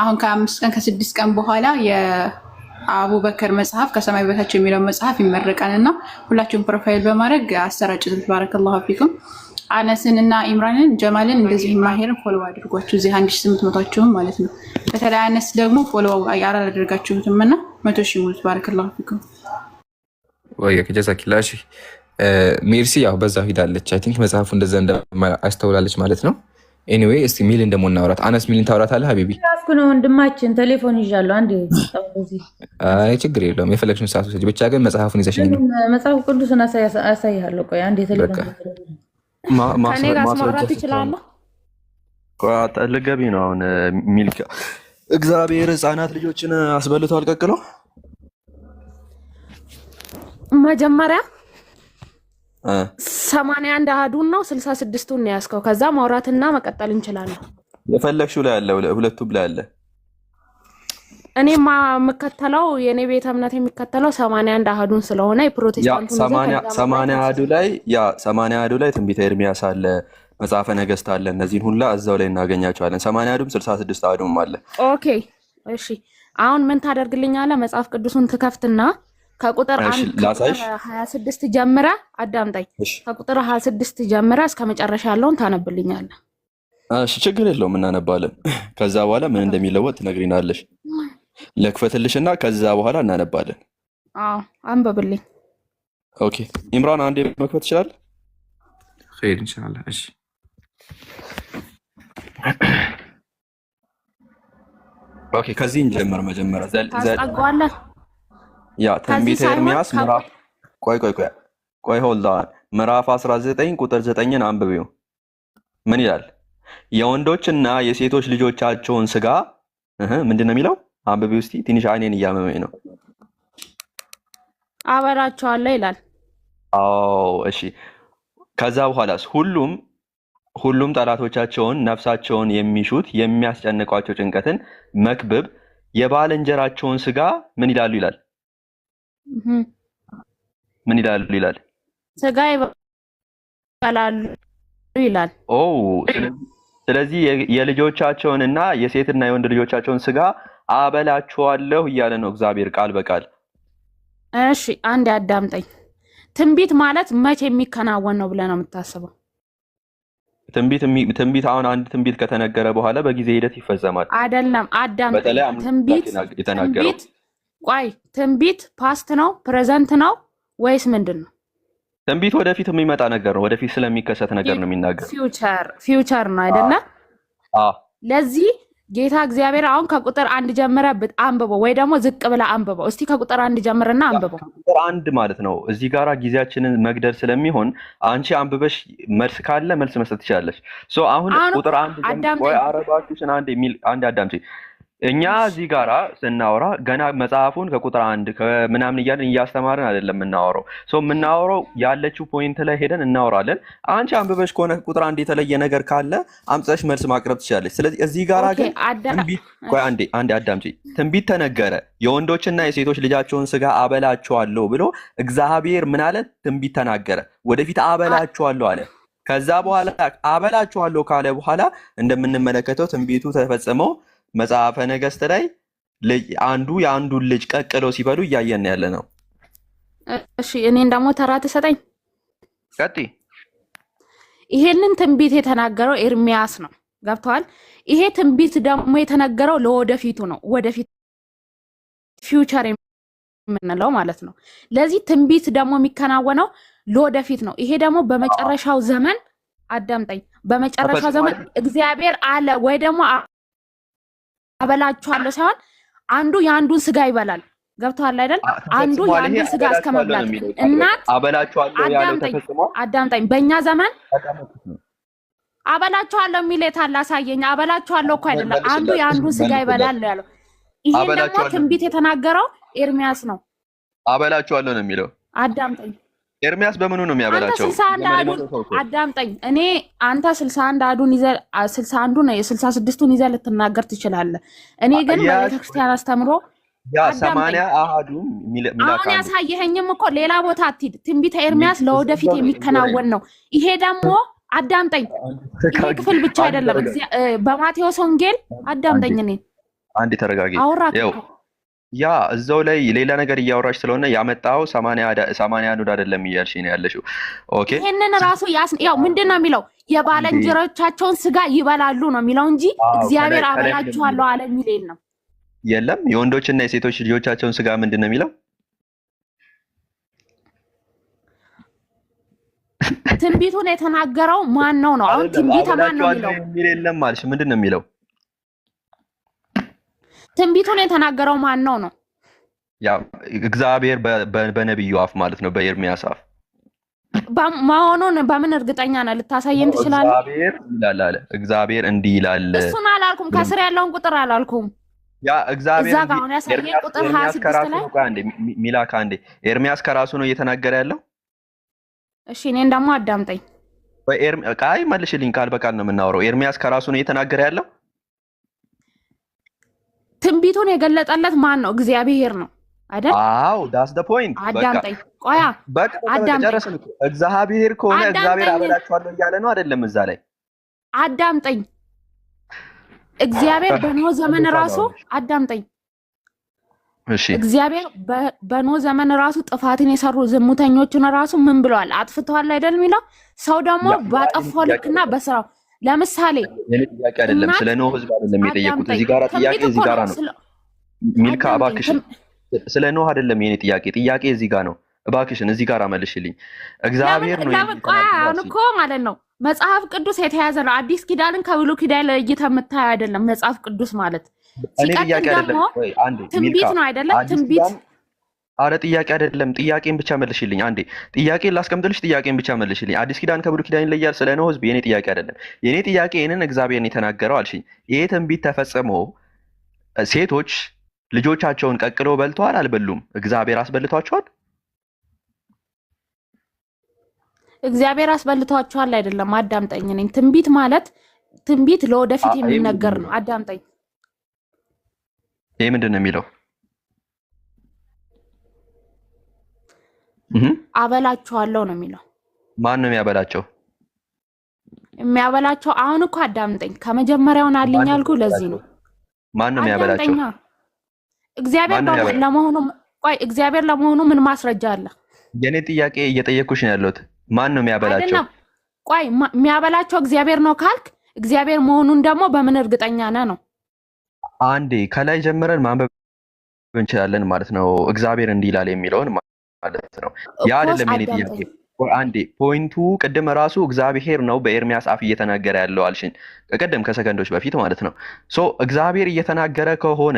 አሁን ከ5 ቀን ከ6 ቀን በኋላ የአቡበከር መጽሐፍ ከሰማይ በታች የሚለው መጽሐፍ ይመረቃል እና ሁላችሁም ፕሮፋይል በማድረግ አሰራጭት። ባረከላሁ ፊኩም። አነስን እና ኢምራንን ጀማልን እንደዚህ ማሄርን ፎሎ አድርጓችሁ እዚህ 1800ችሁም ማለት ነው። በተለይ አነስ ደግሞ ፎሎ አላደረጋችሁትም እና 100,000 ሙሉት። ባረከላሁ ፊኩም። ወይ ከጀዛኪላሽ ሜርሲ ያው በዛው ሂዳለች። አይ ቲንክ መጽሐፉ እንደዛ አስተውላለች ማለት ነው። ኤኒዌይ እስቲ ሚል እንደሞና አውራት። አነስ ሚልን ታውራታለህ ሀቢቢ? ያስኩ ነው ወንድማችን፣ ቴሌፎን ይዣለሁ። አንዴ አይ ችግር የለውም የፈለግሽውን ሰዓት ውሰጂ። ብቻ ግን መጽሐፉን ይዘሽኝ ነው። መጽሐፍ ቅዱስን አሳይሃለሁ። ቆይ አንዴ ቴሌፎን ከኔ ጋር ማውራት ትችላለህ? ልገቢ ነው አሁን ሚልካ። እግዚአብሔር ህፃናት ልጆችን አስበልቶ አልቀቅሎ መጀመሪያ 81 አሃዱን ነው 66ቱን ነው ያዝከው። ከዛ ማውራትና መቀጠል እንችላለን። የፈለግሽው ላይ አለ፣ ሁለቱም ላይ አለ። እኔ የምከተለው የኔ ቤተ እምነት የሚከተለው 81 አሃዱን ስለሆነ የፕሮቴስታንቱ 80 አሃዱ ላይ ትንቢተ ኤርሚያስ አለ፣ መጽሐፈ ነገስት አለ። እነዚህን ሁላ እዛው ላይ እናገኛቸዋለን። 80 አሃዱም 66 አሃዱም አለ። ኦኬ እሺ። አሁን ምን ታደርግልኛለህ? መጽሐፍ ቅዱስን ትከፍትና ከቁጥር 26 ጀምረ አዳምጣኝ። ከቁጥር 26 ጀምረ እስከ መጨረሻ ያለውን ታነብልኛለህ። እሺ ችግር የለውም እናነባለን። ከዛ በኋላ ምን እንደሚለወጥ ትነግሪናለሽ። ለክፈትልሽና ከዛ በኋላ እናነባለን። አዎ አንብብልኝ። ኦኬ ኢምራን አንዴ መክፈት ይችላል? ኸይር ኢንሻአላህ። እሺ ኦኬ ከዚህ እንጀምር። መጀመሪያ ታስጠጋዋለህ። ያ ትንቢተ ኤርሚያስ ምዕራፍ ቆይ ቆይ ሆልድ ኦን። ምዕራፍ 19 ቁጥር 9ን አንብቢው። ምን ይላል? የወንዶችና የሴቶች ልጆቻቸውን ስጋ ምንድን ነው የሚለው? አንብቢው እስቲ። ትንሽ አይኔን እያመመኝ ነው። አበላቸዋለሁ ይላል። አዎ እሺ። ከዛ በኋላስ ሁሉም ጠላቶቻቸውን ነፍሳቸውን የሚሹት የሚያስጨንቋቸው ጭንቀትን መክብብ የባልንጀራቸውን ስጋ ምን ይላሉ ይላል? ምን ይላሉ ይላል? ስጋ ይበላሉ ይላል። ኦ ስለዚህ የልጆቻቸውንና የሴትና የወንድ ልጆቻቸውን ስጋ አበላቸዋለሁ እያለ ነው እግዚአብሔር ቃል በቃል። እሺ አንድ አዳምጠኝ። ትንቢት ማለት መቼ የሚከናወን ነው ብለህ ነው የምታስበው? ትንቢት አሁን አንድ ትንቢት ከተነገረ በኋላ በጊዜ ሂደት ይፈጸማል። አይደለም አዳምጠኝ። ትንቢት ፓስት ነው ፕሬዘንት ነው ወይስ ምንድን ነው? ትንቢት ወደፊት የሚመጣ ነገር ነው። ወደፊት ስለሚከሰት ነገር ነው የሚናገር። ፊውቸር ነው አይደለ? ለዚህ ጌታ እግዚአብሔር አሁን ከቁጥር 1 ጀምረህ አንብበው፣ ወይ ደግሞ ዝቅ ብለህ አንብበው። እስቲ ከቁጥር 1 ጀምርና አንብበው። ቁጥር 1 ማለት ነው። እዚህ ጋራ ጊዜያችንን መግደል ስለሚሆን አንቺ አንብበሽ መልስ ካለ መልስ መስጠት ትችላለሽ። አሁን ቁጥር 1 ወይ አረባችሁን አንድ አዳምጪ። እኛ እዚህ ጋራ ስናወራ ገና መጽሐፉን ከቁጥር 1 ከምናምን እያልን እያስተማርን አይደለም የምናወራው። የምናወራው ያለችው ፖይንት ላይ ሄደን እናወራለን። አንቺ አንብበሽ ከሆነ ቁጥር 1 የተለየ ነገር ካለ አምጥተሽ መልስ ማቅረብ ትችላለች። ስለዚህ እዚህ ጋራ ግን አንዴ አዳምጪ። ትንቢት ተነገረ፣ የወንዶችና የሴቶች ልጃቸውን ስጋ አበላቸዋለሁ ብሎ እግዚአብሔር ምን አለ? ትንቢት ተናገረ። ወደፊት አበላቸዋለሁ አለ። ከዛ በኋላ አበላቸዋለሁ ካለ በኋላ እንደምንመለከተው ትንቢቱ ተፈጽመው መጽሐፈ ነገሥት ላይ አንዱ የአንዱን ልጅ ቀቅለው ሲበሉ እያየን ያለ ነው። እሺ እኔን ደግሞ ተራ ትሰጠኝ። ቀጥይ። ይሄንን ትንቢት የተናገረው ኤርሚያስ ነው። ገብቷል? ይሄ ትንቢት ደግሞ የተነገረው ለወደፊቱ ነው። ወደፊት ፊውቸር የምንለው ማለት ነው። ለዚህ ትንቢት ደግሞ የሚከናወነው ለወደፊት ነው። ይሄ ደግሞ በመጨረሻው ዘመን አዳምጠኝ፣ በመጨረሻው ዘመን እግዚአብሔር አለ ወይ ደግሞ አበላችኋለሁ ሳይሆን አንዱ የአንዱን ስጋ ይበላል። ገብቶሃል አይደል? አንዱ የአንዱን ስጋ እስከመብላት እናት አበላችኋለሁ ያለው ተፈጽሟል። አዳምጠኝ። በእኛ ዘመን አበላችኋለሁ የሚል የታለ? አሳየኝ። አበላችኋለሁ እኮ አይደለም፣ አንዱ የአንዱን ስጋ ይበላል ነው ያለው። ይሄን ደግሞ ትንቢት የተናገረው ኤርሚያስ ነው። አበላችኋለሁ ነው የሚለው። አዳምጠኝ። ኤርሚያስ በምኑ ነው የሚያበላቸው? አዳምጠኝ። አንተ 61 አዱን ይዘህ 61ዱን 66ቱን ይዘህ ልትናገር ትችላለህ። እኔ ግን በቤተክርስቲያን አስተምሮ ያ 80 አሃዱ ሚላካ አሁን ያሳየኸኝም እኮ ሌላ ቦታ አትሂድ። ትንቢተ ኤርሚያስ ለወደፊት የሚከናወን ነው። ይሄ ደግሞ አዳምጠኝ። ይሄ ክፍል ብቻ አይደለም። በማቴዎስ ወንጌል አዳምጠኝ። እኔ አንዴ ተረጋጊ። ያ እዛው ላይ ሌላ ነገር እያወራሽ ስለሆነ ያመጣው 80 አኑድ አይደለም እያልሽ ነው ያለሽው። ኦኬ ይሄንን ራሱ ያው ምንድነው የሚለው? የባልንጀሮቻቸውን ስጋ ይበላሉ ነው የሚለው እንጂ እግዚአብሔር አበላችኋለሁ አለ የሚል የለም። የለም የወንዶችና የሴቶች ልጆቻቸውን ስጋ ምንድነው የሚለው? ትንቢቱን የተናገረው ማን ነው? አሁን ትንቢት ማን ነው የሚለው? የለም ማለሽ ምንድነው የሚለው? ትንቢቱን የተናገረው ማን ነው ነው? ያ እግዚአብሔር በነብዩ አፍ ማለት ነው፣ በኤርሚያስ አፍ መሆኑን በምን እርግጠኛ ነህ? ልታሳየን ትችላለህ? እግዚአብሔር ይላል አለ። እግዚአብሔር እንዲህ ይላል። እሱን አላልኩም፣ ከስር ያለውን ቁጥር አላልኩም። ያ እግዚአብሔር እዛ ጋር አሁን ያሳየን ቁጥር 26 ላይ ሚላካ አንዴ ኤርሚያስ ከራሱ ነው እየተናገረ ያለው። እሺ እኔን ደግሞ አዳምጠኝ። ቃይ መልሽልኝ፣ ቃል በቃል ነው የምናወራው። ኤርሚያስ ከራሱ ነው እየተናገረ ያለው። ትንቢቱን የገለጠለት ማን ነው? እግዚአብሔር ነው አይደል? አዎ ዳስ ዘ ፖይንት። አዳምጠኝ። ቆያ አዳምጠኝ። እግዚአብሔር ከሆነ እግዚአብሔር አበላችኋለሁ እያለ ነው አይደለም? እዛ ላይ አዳምጠኝ። እግዚአብሔር በኖህ ዘመን ራሱ አዳምጠኝ። እሺ እግዚአብሔር በኖህ ዘመን ራሱ ጥፋትን የሰሩ ዝሙተኞችን ራሱ ምን ብለዋል? አጥፍተዋል አይደል የሚለው። ሰው ደግሞ ባጠፋው ልክና በስራው ለምሳሌ የኔ ጥያቄ አይደለም፣ ስለ ኖህ ህዝብ አይደለም የጠየቁት። እዚህ ጋራ ጥያቄ እዚህ ጋራ ነው። ሚልካ እባክሽን፣ ስለ ኖህ አይደለም የኔ ጥያቄ እዚህ ጋር ነው። እባክሽን እዚህ ጋራ መልሽልኝ። እግዚአብሔር ነው አሁን እኮ ማለት ነው መጽሐፍ ቅዱስ የተያዘ ነው። አዲስ ኪዳንን ከብሉይ ኪዳን ለይተህ የምታየው አይደለም መጽሐፍ ቅዱስ ማለት። ሲቀጥል ደግሞ ትንቢት ነው አይደለም? ትንቢት አረ ጥያቄ አይደለም፣ ጥያቄን ብቻ መልሽልኝ። አንዴ ጥያቄን ላስቀምጥልሽ፣ ጥያቄን ብቻ መልሽልኝ። አዲስ ኪዳን ከብሉይ ኪዳን ይለያል ስለ ኖህ ሕዝብ የኔ ጥያቄ አይደለም። የኔ ጥያቄ ይህንን እግዚአብሔርን የተናገረው አልሽኝ። ይሄ ትንቢት ተፈጽሞ ሴቶች ልጆቻቸውን ቀቅለው በልተዋል አልበሉም? እግዚአብሔር አስበልቷቸዋል? እግዚአብሔር አስበልቷቸዋል አይደለም። አዳምጠኝ። ነኝ ትንቢት ማለት ትንቢት ለወደፊት የሚነገር ነው። አዳምጠኝ። ይሄ ምንድን ነው የሚለው? አበላቸዋለሁ ነው የሚለው። ማን ነው የሚያበላቸው? የሚያበላቸው አሁን እኮ አዳምጠኝ። ከመጀመሪያውን አልኝ ያልኩህ ለዚህ ነው። ማን ነው የሚያበላቸው? እግዚአብሔር ለመሆኑ ምን ማስረጃ አለ? የኔ ጥያቄ እየጠየኩሽ ነው ያለሁት። ማን ነው የሚያበላቸው? ቆይ የሚያበላቸው እግዚአብሔር ነው ካልክ እግዚአብሔር መሆኑን ደግሞ በምን እርግጠኛ ነህ ነው? አንዴ ከላይ ጀምረን ማንበብ እንችላለን ማለት ነው። እግዚአብሔር እንዲህ ይላል የሚለውን ማለት ነው። ያ አይደለም የኔ ጥያቄ። አንዴ ፖይንቱ ቅድም ራሱ እግዚአብሔር ነው በኤርሚያስ አፍ እየተናገረ ያለው አልሽኝ፣ ቅድም ከሰከንዶች በፊት ማለት ነው። ሶ እግዚአብሔር እየተናገረ ከሆነ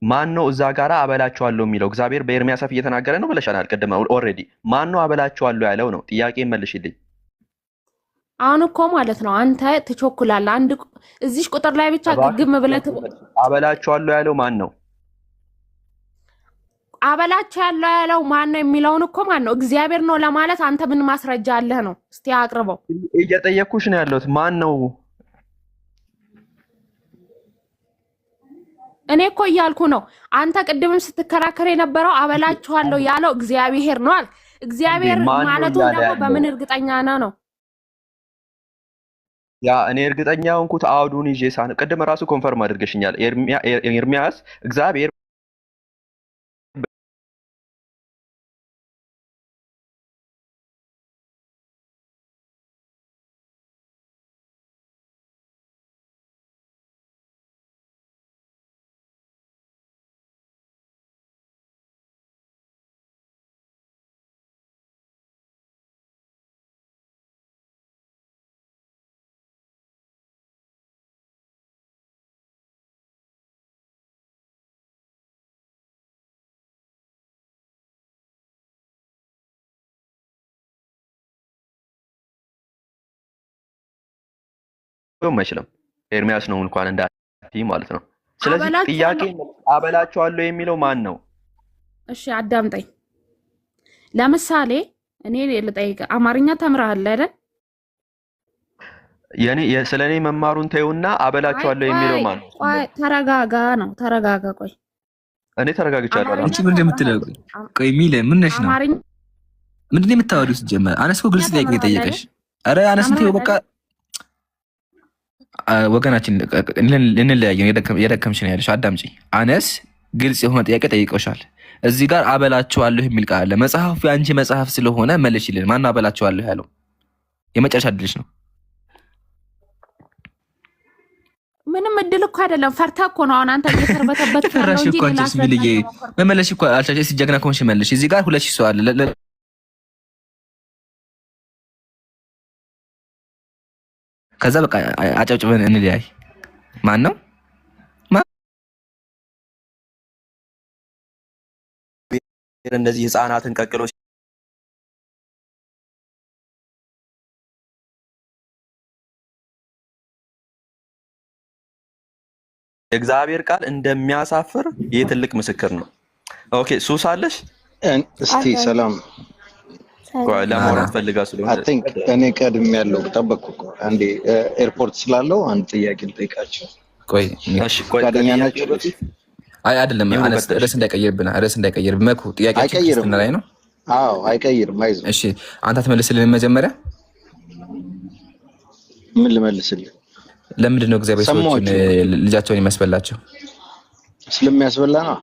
ማን ነው እዛ ጋራ አበላቸዋለሁ የሚለው? እግዚአብሔር በኤርሚያስ አፍ እየተናገረ ነው ብለሻል ቅድም ኦልሬዲ። ማን ነው አበላቸዋለሁ ያለው ነው? ጥያቄ መልሽልኝ። አሁን እኮ ማለት ነው አንተ ትቾኩላለህ። አንድ እዚህ ቁጥር ላይ ብቻ ግግም ብለህ አበላቸዋለሁ ያለው ማን ነው? አበላቸው ያለው ማን ነው የሚለውን እኮ ማን ነው? እግዚአብሔር ነው ለማለት አንተ ምን ማስረጃ አለህ ነው? እስቲ አቅርበው። እየጠየኩሽ ነው ያለሁት። ማን ነው? እኔ እኮ እያልኩ ነው። አንተ ቅድምም ስትከራከር የነበረው አበላቸዋለሁ ያለው እግዚአብሔር ነው አልክ። እግዚአብሔር ማለቱ ደግሞ በምን እርግጠኛ ነው? ያ እኔ እርግጠኛ ሆንኩት አውዱን ይዤ ሳን ቅድም ራሱ ኮንፈርም አድርገሽኛል። ኤርሚያስ እግዚአብሔር አይችልም። ኤርሚያስ ነው እንኳን እንዳትዪ ማለት ነው። ስለዚህ ጥያቄ አበላቸዋለሁ የሚለው ማን ነው? እሺ አዳምጠኝ። ለምሳሌ እኔ ልጠይቅ፣ አማርኛ ተምረሃል አይደል? ስለኔ መማሩን ተይውና አበላቸዋለሁ የሚለው ማን ነው? ቆይ ተረጋጋ ነው። ተረጋጋ። ቆይ እኔ ተረጋግቻለሁ። አንቺ ምን እንደምትለው ቆይ ሚለ ምን ነሽ ነው? ምንድን ነው የምታወሪው? ሲጀመር አነስ እኮ ግልጽ ጥያቄ ጠየቀሽ። አረ አነስ እንተይው በቃ ወገናችን እንለያየ የደከምሽ ነው ያለሽ። አዳምጪ። አነስ ግልጽ የሆነ ጥያቄ ጠይቀውሻል። እዚህ ጋር አበላቸዋለሁ የሚል ቃል አለ። መጽሐፉ የአንቺ መጽሐፍ ስለሆነ መልሽልን። ማን አበላቸዋለሁ ያለው? የመጨረሻ እድልሽ ነው። ምንም እድል እኮ አይደለም። ፈርታ እኮ ነው አሁን አንተ እየተርበተበት ፈራሽ እኮ አንቺስ ሚልዬ መመለሽ እኮ አልቻልሽ። ሲጀግና ከሆንሽ መልሽ። እዚህ ጋር 2000 ሰው አለ። ከዛ በቃ አጨብጭበን እንለያይ። ማን ነው እንደዚህ ህፃናትን ቀቅሎ የእግዚአብሔር ቃል እንደሚያሳፍር ይህ ትልቅ ምስክር ነው። ኦኬ ሱስ አለሽ? እስቲ ሰላም ለማውራት ፈልጋ ስለሆነ አይ ቲንክ እኔ ቀድም ያለው ተጠበቅኩ። አንዴ ኤርፖርት ስላለው አንድ ጥያቄ ልጠይቃቸው። ቆይ እሺ፣ ቆይ ጓደኛናችሁ በፊት አይ አይደለም፣ ርዕስ እንዳይቀይርብን መኩ ጥያቄያችን ላይ ነው። አዎ አይቀይርም፣ አይዞህ። እሺ አንተ ትመልስልን መጀመሪያ። ምን ልመልስልህ? ለምንድን ነው እግዚአብሔር ሰዎችን ልጃቸውን የሚያስበላቸው? ስለሚያስበላ ነው።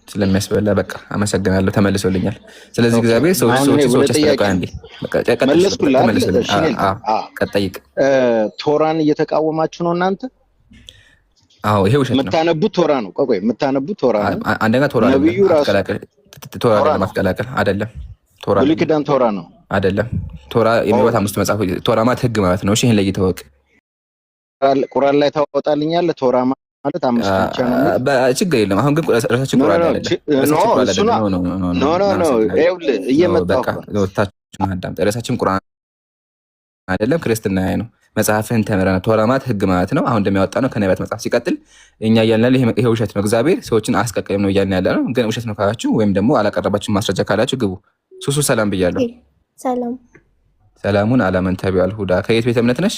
ስለሚያስበላ በቃ አመሰግናለሁ፣ ተመልሶልኛል። ስለዚህ እግዚአብሔር ሰዎች ያስፈልጋል። አንዴ በቃ ተመልሶልኝ። ቀጥይቅ። ቶራን እየተቃወማችሁ ነው እናንተ? አዎ ይሄ ውሸት ነው። የምታነቡት ቶራ ነው። ቆይ የምታነቡት ቶራ ነው። አንደኛ ቶራ ነው። ነብዩ ራሱ ቶራ ለማስቀላቀል አይደለም። ቶራ ብሉይ ኪዳን ቶራ ነው አይደለም። ቶራ የሚወጣ አምስቱ መጽሐፍ ቶራ ማለት ህግ ማለት ነው። እሺ ይሄን ለይተህ ወቅ። ቁርአን ላይ ታወጣልኛለህ ቶራ ማለት 5 ብቻ ነው የሚል ችግር የለም። አሁን ግን ራሳችን ቁርአን አይደለም ይኸውልህ እየመጣሁ ራሳችን ቁርአን አይደለም ክርስትና ነው። መጽሐፍን ተምረን ቶራ ማለት ህግ ማለት ነው። አሁን እንደሚያወጣ ነው ከነቢያት መጽሐፍ ሲቀጥል እኛ እያልን ይሄ ውሸት ነው፣ እግዚአብሔር ሰዎችን አያስቀቅልም ነው እያልን ያለ ነው። ግን ውሸት ነው ካላችሁ ወይም ደግሞ አላቀረባችሁ ማስረጃ ካላችሁ ግቡ። ሱሱ ሰላም ብያለሁ። ሰላም ሰላሙን አላመን ተቢያል ሁዳ ከየት ቤተ እምነት ነሽ?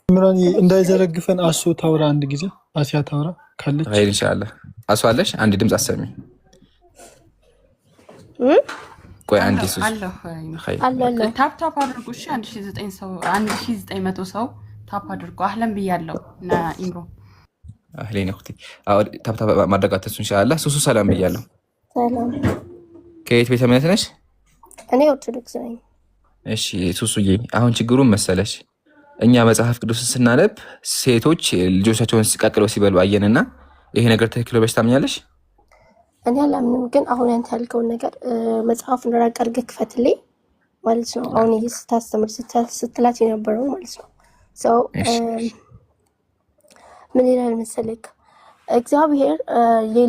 ምራን እንዳይዘረግፈን አሱ ታውራ አንድ ጊዜ አሲያ ታውራ ካለች አይ ኢንሻአላህ አሱ አለሽ አንድ ድምጽ አሰሚ ቆይ አንድ ሱስ አለ ታፕ አድርጉ። እሺ 1900 ሰው ታፕ አድርጉ። አህለን ብያለሁ እና ኢምሮ አህሌን እክቲ ታፕ ማድረግ አትርሱ ኢንሻአላህ። ሱሱ ሰላም ብያለሁ። ሰላም ከየት ቤተ እምነት ነሽ? እኔ ኦርቶዶክስ ነኝ። እሺ ሱሱዬ አሁን ችግሩን መሰለሽ እኛ መጽሐፍ ቅዱስ ስናነብ ሴቶች ልጆቻቸውን ሲቀቅለው ሲበሉ አየንና ይሄ ነገር ትክክል ብለሽ ታምኛለሽ? እኔ አላምንም፣ ግን አሁን አንተ ያልከውን ነገር መጽሐፉን ራቅ አድርገህ ክፈትልኝ ማለት ነው። አሁን ይሄ ስታስተምር ስትላት የነበረው ማለት ነው። ሰው ምን ይላል መሰለክ እግዚአብሔር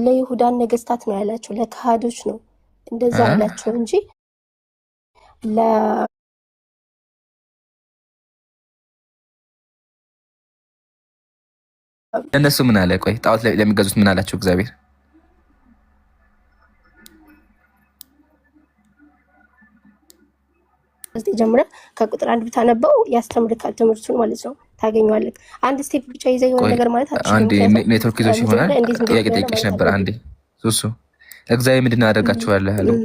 ለይሁዳን ነገስታት ነው ያላቸው፣ ለካህዶች ነው እንደዛ ያላቸው እንጂ እነሱ ምን አለ? ቆይ ጣዖት ለሚገዙት ምን አላቸው እግዚአብሔር? ጀምረ ከቁጥር 1 ብታነበው ያስተምርካል ትምህርቱን ማለት ነው። ታገኘዋለህ። አንድ ስቴፕ ብቻ ይዘህ የሆነ ነገር ማለት አትችልም። አንዴ ኔትወርክ ይዞሽ ይሆናል። ጥያቄ ጠይቄሽ ነበር። አንዴ ሱሱ እግዚአብሔር ምንድን ነው ያደርጋችኋል ያለው?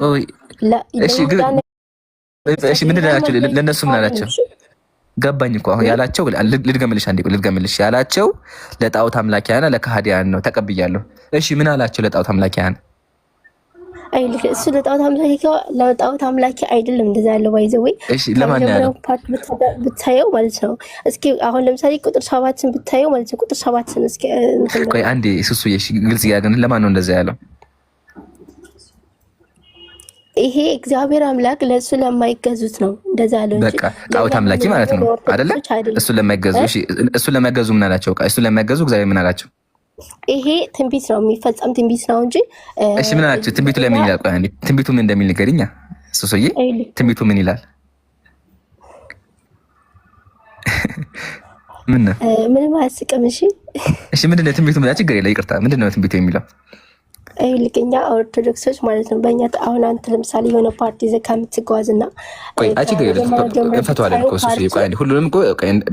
ቆይ እሺ ግን እሺ ምንድን ናቸው? ለነሱ ምን አላቸው? ገባኝ እኮ አሁን ያላቸው ልድገምልሽ፣ አንዴ ልድገምልሽ። ያላቸው ለጣዖት አምላኪያና ለካህዲያን ነው ተቀብያለሁ። እሺ ምን አላቸው ለጣዖት አምላኪያን? አይ ልክ እሱ ለጣዖት አምላኪ አይደለም እንደዛ ያለው ባይዘው ወይ እሺ ለማን ያለው ፓርት ብታየው ማለት ነው። እስኪ አሁን ለምሳሌ ቁጥር 7ን ብታየው ማለት ነው። ቁጥር 7ን እስኪ ቆይ አንዴ ሱሱ እሺ ግልጽ ያገን ለማን ነው እንደዛ ያለው? ይሄ እግዚአብሔር አምላክ ለሱ ለማይገዙት ነው እንደዛ ያለው እንጂ በቃ ጣዖት አምላኪ ማለት ነው አይደለ? እሱ ለማይገዙ እሺ እሱ ለማይገዙ ምን አላቸው? እሱ ለማይገዙ እግዚአብሔር ምን አላቸው? ይሄ ትንቢት ነው የሚፈጸም ትንቢት ነው እንጂ እሺ ምን አላቸው? ትንቢቱ ለምን ይላል? ቆይ አንዴ ትንቢቱ ምን እንደሚል ንገሪኛ ሱሱዬ። ትንቢቱ ምን ይላል? ምን ነው ምንም አያስቅም። እሺ ምንድን ነው ትንቢቱ? ምን ችግር የለ ይቅርታ። ምንድን ነው ትንቢቱ የሚለው? ልክኛ ኦርቶዶክሶች ማለት ነው። በእኛ አሁን አንተ ለምሳሌ የሆነ ፓርቲ ዘካ የምትጓዝና ቆይ ችግር የለም እንፈተዋለን እኮ ሱሱ። ቆይ ሁሉንም እኮ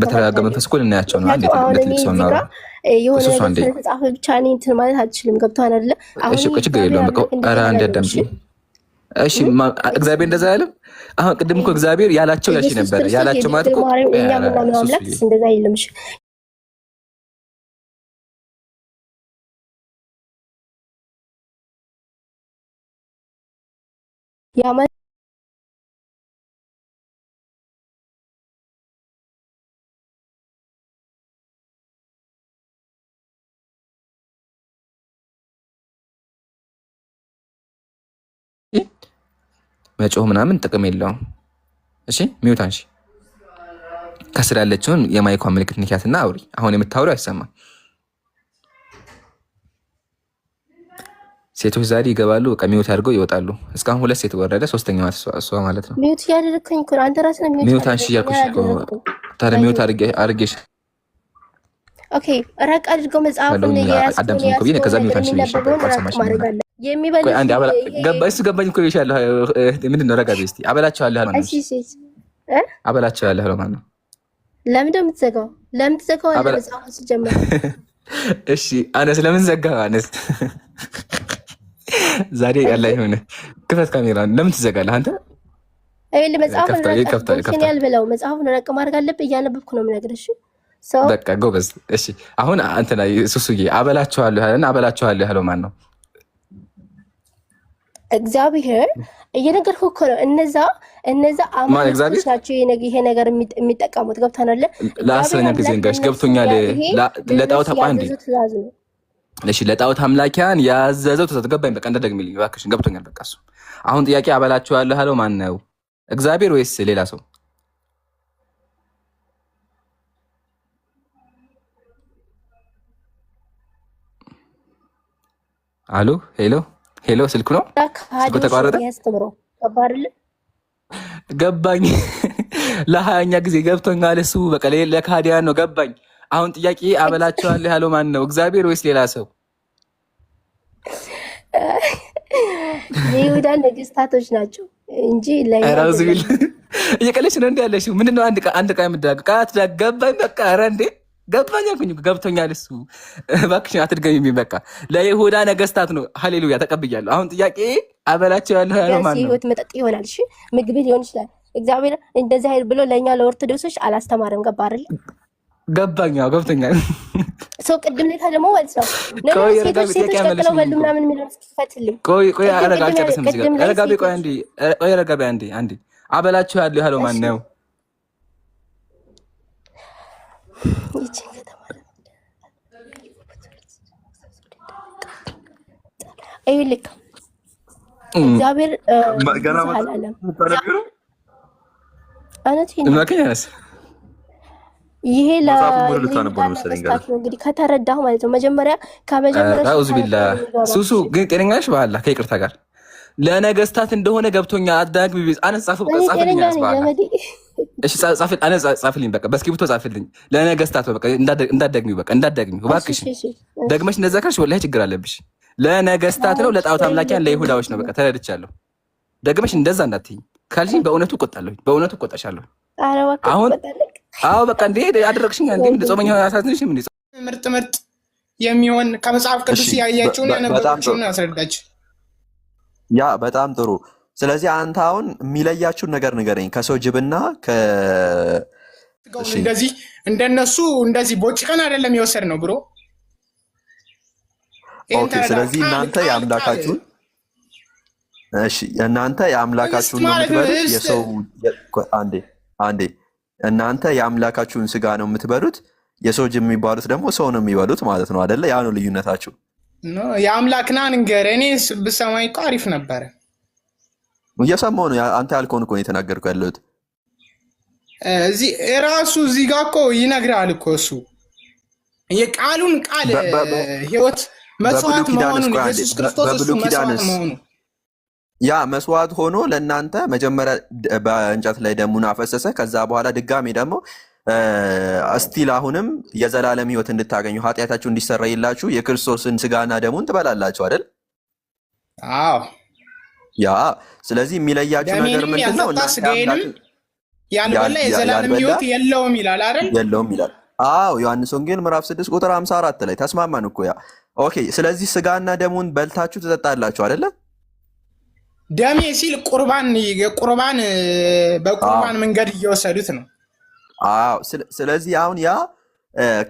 በተረጋጋ መንፈስ እኮ ልናያቸው ነው። አንዴ ትልቅ ሰው ነው የሆነ ነገር ተጻፈ ብቻ እኔ እንትን ማለት አልችልም። ገብቶሃል አይደለ? እሺ ችግር የለውም በቃ ኧረ እንዳዳምጪ እሺ። እግዚአብሔር እንደዛ ያለው አሁን ቅድም እኮ እግዚአብሔር ያላቸው ያቺ ነበር ያላቸው ማለት እኮ እኛ ምናምን አምላክ እንደዛ አይልም። እሺ ያማ መጮህ ምናምን ጥቅም የለውም። እሺ ሚውት አንሺ። ከስር ያለችውን የማይኳን ምልክት ንኪያትና አውሪ። አሁን የምታወሪው አይሰማም። ሴቶች ዛሬ ይገባሉ፣ በቃ ሚውት አድርገው ይወጣሉ። እስካሁን 2 ሴት ወረደ፣ ሶስተኛዋ እሷ ማለት ነው። ሚውት ያደረከኝ እኮ አንተ ራስህ ነው። ሚውት አንሺ እያልኩሽ እኮ ታዲያ ሚውት አድርጌሽ ኦኬ። ራቅ አድርገው መጽሐፉን አዳምጪኝ እኮ ብዬሽ ከዛ ሚውት አንሺ ብዬሽ ቆይ አንዴ እሱ ገባኝ እኮ ብዬሻለሁ። ምንድን ነው ረጋ በይ እስኪ። አበላቸዋለሁ ማለት ነው። አበላቸዋለሁ ማለት ነው። ለምን እንደምትዘጋው ለምን ትዘጋዋለህ? መጽሐፉ ሲጀምር እሺ አነስ ለምን ዘጋው? አነስ ዛሬ ያለ የሆነ ክፈት ካሜራ ለምን ትዘጋለህ አንተ? አይል መጽሐፉን ያልበላው መጽሐፉን ረቅ ማድረግ አለብህ። እያነበብኩ ነው የምነግርሽ። በቃ ጎበዝ። እሺ አሁን አንተና ሱሱዬ አበላቸዋለሁ ያለና አበላቸዋለሁ ያለው ማን ነው? እግዚአብሔር እየነገርኩህ እኮ ነው። እነዛ አማኞች ናቸው ይሄ ነገር የሚጠቀሙት። ገብቶናል። ለአስረኛ ጊዜ እንጋሽ ገብቶኛል። ለጣዖት አቋንዲ እሺ ለጣዖት አምላኪያን ያዘዘው ተገባኝ። በቃ እንደደግሚልኝ እባክሽን። ገብቶኛል። በቃ እሱ አሁን ጥያቄ አበላቸዋለሁ ያለው ማን ነው? እግዚአብሔር ወይስ ሌላ ሰው? አሎ ሄሎ ሄሎ፣ ስልኩ ነው ስልኩ ተቋረጠ። ገባኝ። ለ20ኛ ጊዜ ገብቶኛል። እሱ በቃ ለካዲያን ነው ገባኝ። አሁን ጥያቄ አበላቸዋለሁ ያለው ማን ነው? እግዚአብሔር ወይስ ሌላ ሰው? የይሁዳ ነገስታቶች ናቸው እንጂ እየቀለች ነው እንዲ ያለሽው። ምንድነው አንድ ቃ የምዳግ ቃት ገባኝ። በቃ ኧረ እንዴ ገባኝ አልኩኝ። ገብቶኛል እሱ እባክሽ አትድገሚ። በቃ ለይሁዳ ነገስታት ነው። ሃሌሉያ ተቀብያለሁ። አሁን ጥያቄ አበላቸዋለሁ ያለው ማን ነው? ህይወት መጠጥ ይሆናል። እሺ ምግብ ሊሆን ይችላል። እግዚአብሔር እንደዚህ አይል ብሎ ለእኛ ለኦርቶዶክሶች አላስተማረም። ገባ አይደል? ገባኝ። ገብቶኛል። ሰው ቅድም ላይ ደግሞ ማለት ነው ሴቶች ቀጥለው በሉ ምናምን የሚለው እስኪፈትልኝ ቆይ አረጋ አልጨርስም። ረጋቤ ቆይ ረጋቤ አንዴ አበላቸዋለሁ ያለው ማን ነው? ይልክ እግዚአብሔር አላለም። ይሄ ለነገስታት ነው እንግዲህ ከተረዳሁ ማለት ነው። መጀመሪያ ቢላ ሱሱ ግን ጤነኛሽ ባህላ ከይቅርታ ጋር ለነገስታት እንደሆነ ገብቶኛ አዳግ ቢቢስ አነስ ጻፍልኝ ጻፍልኝ በቃ በእስክሪብቶ ጻፍልኝ። ለነገስታት በቃ እንዳትደግሚው በቃ እንዳትደግሚው እባክሽ። ደግመሽ እንደዛ ካልሽ ወላሂ ችግር አለብሽ። ለነገስታት ነው ለጣዖት አምላኪያን ለይሁዳዎች ነው። በቃ ተረድቻለሁ። ደግመሽ እንደዛ እንዳትይኝ ካልሽኝ በእውነቱ እቆጣለሁ። በእውነቱ እቆጣሻለሁ። አሁን አዎ በቃ እንዴ አደረግሽኝ እንዴ እንደ ጾመኛ አሳዝንሽም እንዴ ምርጥ የሚሆን ከመጽሐፍ ቅዱስ ያያችሁን ያነበባችሁን አስረዳች። ያ በጣም ጥሩ። ስለዚህ አንተ አሁን የሚለያችሁን ነገር ንገረኝ። ከሰው ጅብና እንደዚህ እንደነሱ እንደዚህ ቦጭቀን አይደለም የወሰድ ነው ብሮ። ኦኬ ስለዚህ እናንተ የአምላካችሁን እናንተ የአምላካችሁን ነው የምትበሉት። የሰው አንዴ እናንተ የአምላካችሁን ስጋ ነው የምትበሉት። የሰው ጅብ የሚባሉት ደግሞ ሰው ነው የሚበሉት ማለት ነው አይደለ? ያ ነው ልዩነታችሁ። የአምላክና ንገር። እኔ ብሰማኝ እኮ አሪፍ ነበረ። እየሰማሁ ነው። አንተ ያልከውን እኮ ነው የተናገርኩ ያለሁት። እዚህ ራሱ እዚህ ጋር እኮ ይነግራል እኮ እሱ የቃሉን ቃል ህይወት መስዋዕት መሆኑን ኢየሱስ ክርስቶስ እሱ መስዋዕት መሆኑ ያ መስዋዕት ሆኖ ለእናንተ መጀመሪያ በእንጨት ላይ ደሙን አፈሰሰ። ከዛ በኋላ ድጋሜ ደግሞ እስቲል አሁንም የዘላለም ህይወት እንድታገኙ ኃጢአታችሁ እንዲሰረይላችሁ የክርስቶስን ስጋና ደሙን ትበላላችሁ አይደል? አዎ ያ ስለዚህ የሚለያችሁ ነገር ምንድን ነው? ያልበላ የዘላለም ህይወት የለውም ይላል አይደል? የለውም ይላል። አዎ ዮሐንስ ወንጌል ምዕራፍ 6 ቁጥር 54 ላይ ተስማማን እኮ ያ። ኦኬ ስለዚህ ስጋና ደሙን በልታችሁ ትጠጣላችሁ አይደለ? ደሜ ሲል ቁርባን በቁርባን መንገድ እየወሰዱት ነው። አዎ ስለዚህ አሁን ያ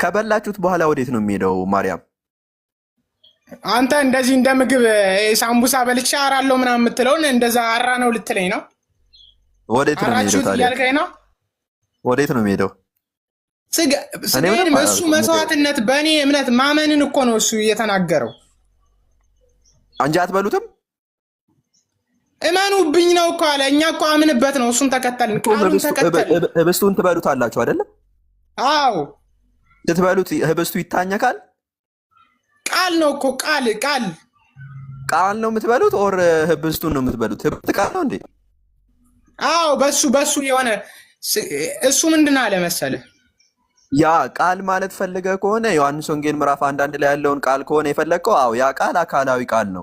ከበላችሁት በኋላ ወዴት ነው የሚሄደው? ማርያም አንተ እንደዚህ እንደ ምግብ ሳምቡሳ በልቼ አራለው ምናምን የምትለውን እንደዛ አራ ነው ልትለኝ ነው? ወዴት ነው የሚሄደው ታዲያ? ወዴት ነው የሚሄደው? እሱ መስዋዕትነት በእኔ እምነት ማመንን እኮ ነው እሱ እየተናገረው እንጂ አትበሉትም። እመኑብኝ ነው እኮ አለ። እኛ እኮ አምንበት ነው እሱን ተከተልን። ቃሉን ተከተልን። ህብስቱን ትበሉታላችሁ አይደለም? አዎ ስትበሉት ህብስቱ ይታኘካል። ቃል ነው እኮ ቃል ነው የምትበሉት። ኦር ህብስቱን ነው የምትበሉት? ህብስት ቃል ነው እንዴ? አዎ በሱ የሆነ እሱ ምንድን አለ መሰለህ? ያ ቃል ማለት ፈልገ ከሆነ ዮሐንስ ወንጌል ምዕራፍ 1 ላይ ያለውን ቃል ከሆነ የፈለግከው፣ አዎ ያ ቃል አካላዊ ቃል ነው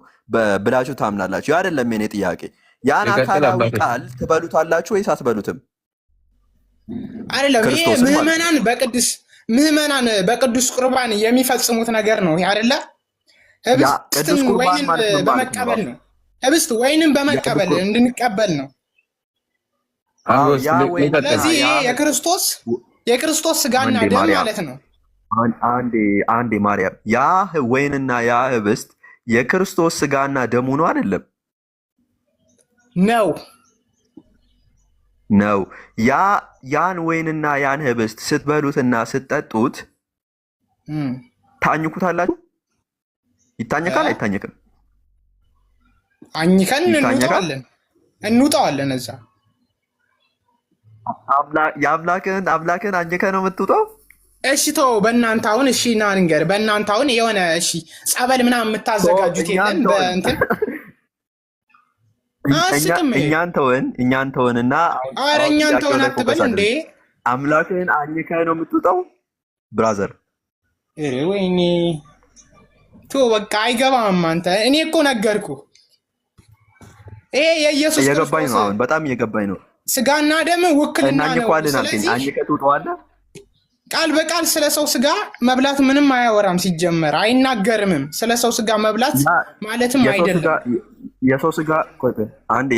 ብላችሁ ታምናላችሁ። ያ አይደለም የኔ ጥያቄ። ያን አካላዊ ቃል ትበሉታላችሁ ወይስ አትበሉትም? አይደለም ይሄ ምህመናን በቅዱስ ቁርባን የሚፈጽሙት ነገር ነው አይደለ? ቅዱስ ቁርባን ማለት በመቀበል ነው። ህብስት ወይንም በመቀበል እንድንቀበል ነው። ስለዚህ የክርስቶስ ስጋና ደም ማለት ነው። አንዴ ማርያም፣ ያ ወይንና ያ ህብስት የክርስቶስ ስጋና ደሙ ነው አይደለም? ነው። ያን ወይንና ያን ህብስት ስትበሉትና ስትጠጡት ታኝኩታላችሁ? ይታኘካል አይታኘክም? አኝከን እንውጣዋለን። እዛ አምላክን አኝከ ነው የምትውጠው? እሺ ተው በእናንተ አሁን እሺ ና ንገር። በእናንተ አሁን የሆነ እሺ ጸበል ምናምን የምታዘጋጁት የለም በእንትን አስቅም እኛን ተወንና ኧረ እኛን ተወን አትበል እንዴ። አምላክህን አኝከህ ነው የምትውጠው ብራዘር። ወይኔ ቶ በቃ አይገባም አንተ። እኔ እኮ ነገርኩ። ይሄ የኢየሱስ እየገባኝ ነው። አሁን በጣም እየገባኝ ነው። ስጋና ደም ውክልና ነው። ስለዚህ አኝከህ ትውጠዋለህ። ቃል በቃል ስለ ሰው ስጋ መብላት ምንም አያወራም። ሲጀመር አይናገርምም። ስለ ሰው ስጋ መብላት ማለትም አይደለም። የሰው ስጋ አንድ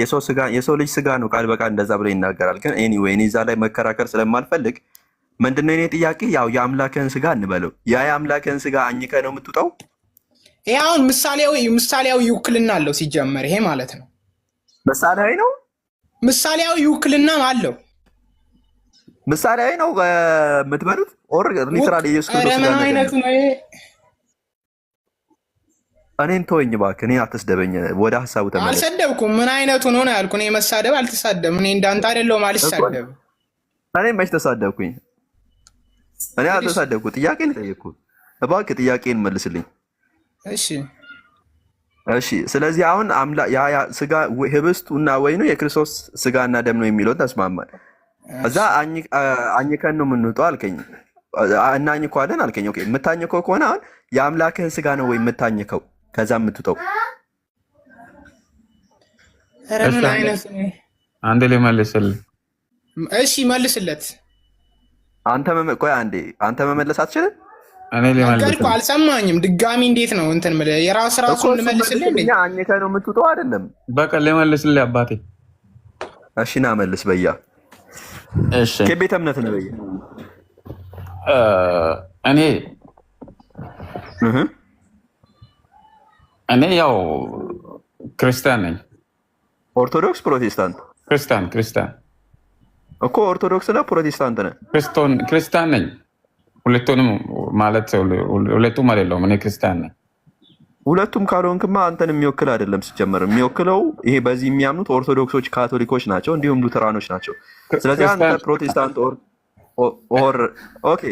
የሰው ልጅ ስጋ ነው ቃል በቃል እንደዛ ብሎ ይናገራል። ግን ኤኒዌይ እኔ እዛ ላይ መከራከር ስለማልፈልግ ምንድነው የኔ ጥያቄ፣ ያው የአምላክህን ስጋ እንበለው። የአምላክህን ስጋ አኝከህ ነው የምትውጠው። ይሄ አሁን ምሳሌያዊ ውክልና አለው ሲጀመር። ይሄ ማለት ነው ምሳሌያዊ ነው። ምሳሌያዊ ውክልናም አለው። ምሳሌያዊ ነው የምትበሉት ኦር ሊትራሊ ኢየሱስ ክርስቶስ ምን አይነቱ ነው ይሄ? እኔን ተወኝ እባክህ፣ እኔን አትስደበኝ። ወደ ሀሳቡ ተመለስ። አልሰደብኩም። ምን አይነቱ ነው ነው ያልኩህ። እኔ መሳደብ አልተሳደብም። እኔ እንዳንተ አይደለሁም አልሳደብም። እኔ መች ተሳደብኩኝ? እኔ አልተሳደብኩ። ጥያቄን ጠየቅኩህ። እባክህ ጥያቄን መልስልኝ። እሺ ስለዚህ አሁን ያ ስጋ ህብስቱና ወይኑ የክርስቶስ ስጋና ደም ነው የሚለውን ተስማማን። እዛ አኝከን ነው የምንውጠው አልከኝ። እናኝከዋለን አልከኝ። ኦኬ የምታኝከው ከሆነ አሁን የአምላክህን ስጋ ነው ወይ የምታኝከው ከዛ የምትውጠው? ምን አይነት አንዴ ልመልስልህ። እሺ መልስለት። አንተ መመለስ አትችልም? እኔ ልመልስልህ። አልሰማኝም። ድጋሚ እንዴት ነው እንትን ራሱን ልመልስልህ እንዴ? አኝከህ ነው የምትውጠው አይደለም? በቃ ልመልስልህ አባቴ። እሺ ና መልስ በያ። እሺ ከቤተ እምነት ነው በያ? እኔ ያው ክርስቲያን ነኝ። ኦርቶዶክስ ፕሮቴስታንት? ክርስቲያን እኮ ኦርቶዶክስ እና ፕሮቴስታንት ነህ? ክርስቲያን ነኝ። ሁለቱንም ማለት ሁለቱም አይደለሁም። እኔ ክርስቲያን ነኝ። ሁለቱም ካልሆንክማ አንተን የሚወክል አይደለም። ሲጀመር የሚወክለው ይሄ በዚህ የሚያምኑት ኦርቶዶክሶች፣ ካቶሊኮች ናቸው እንዲሁም ሉተራኖች ናቸው። ስለዚህ አንተ ፕሮቴስታንት ኦር ኦኬ።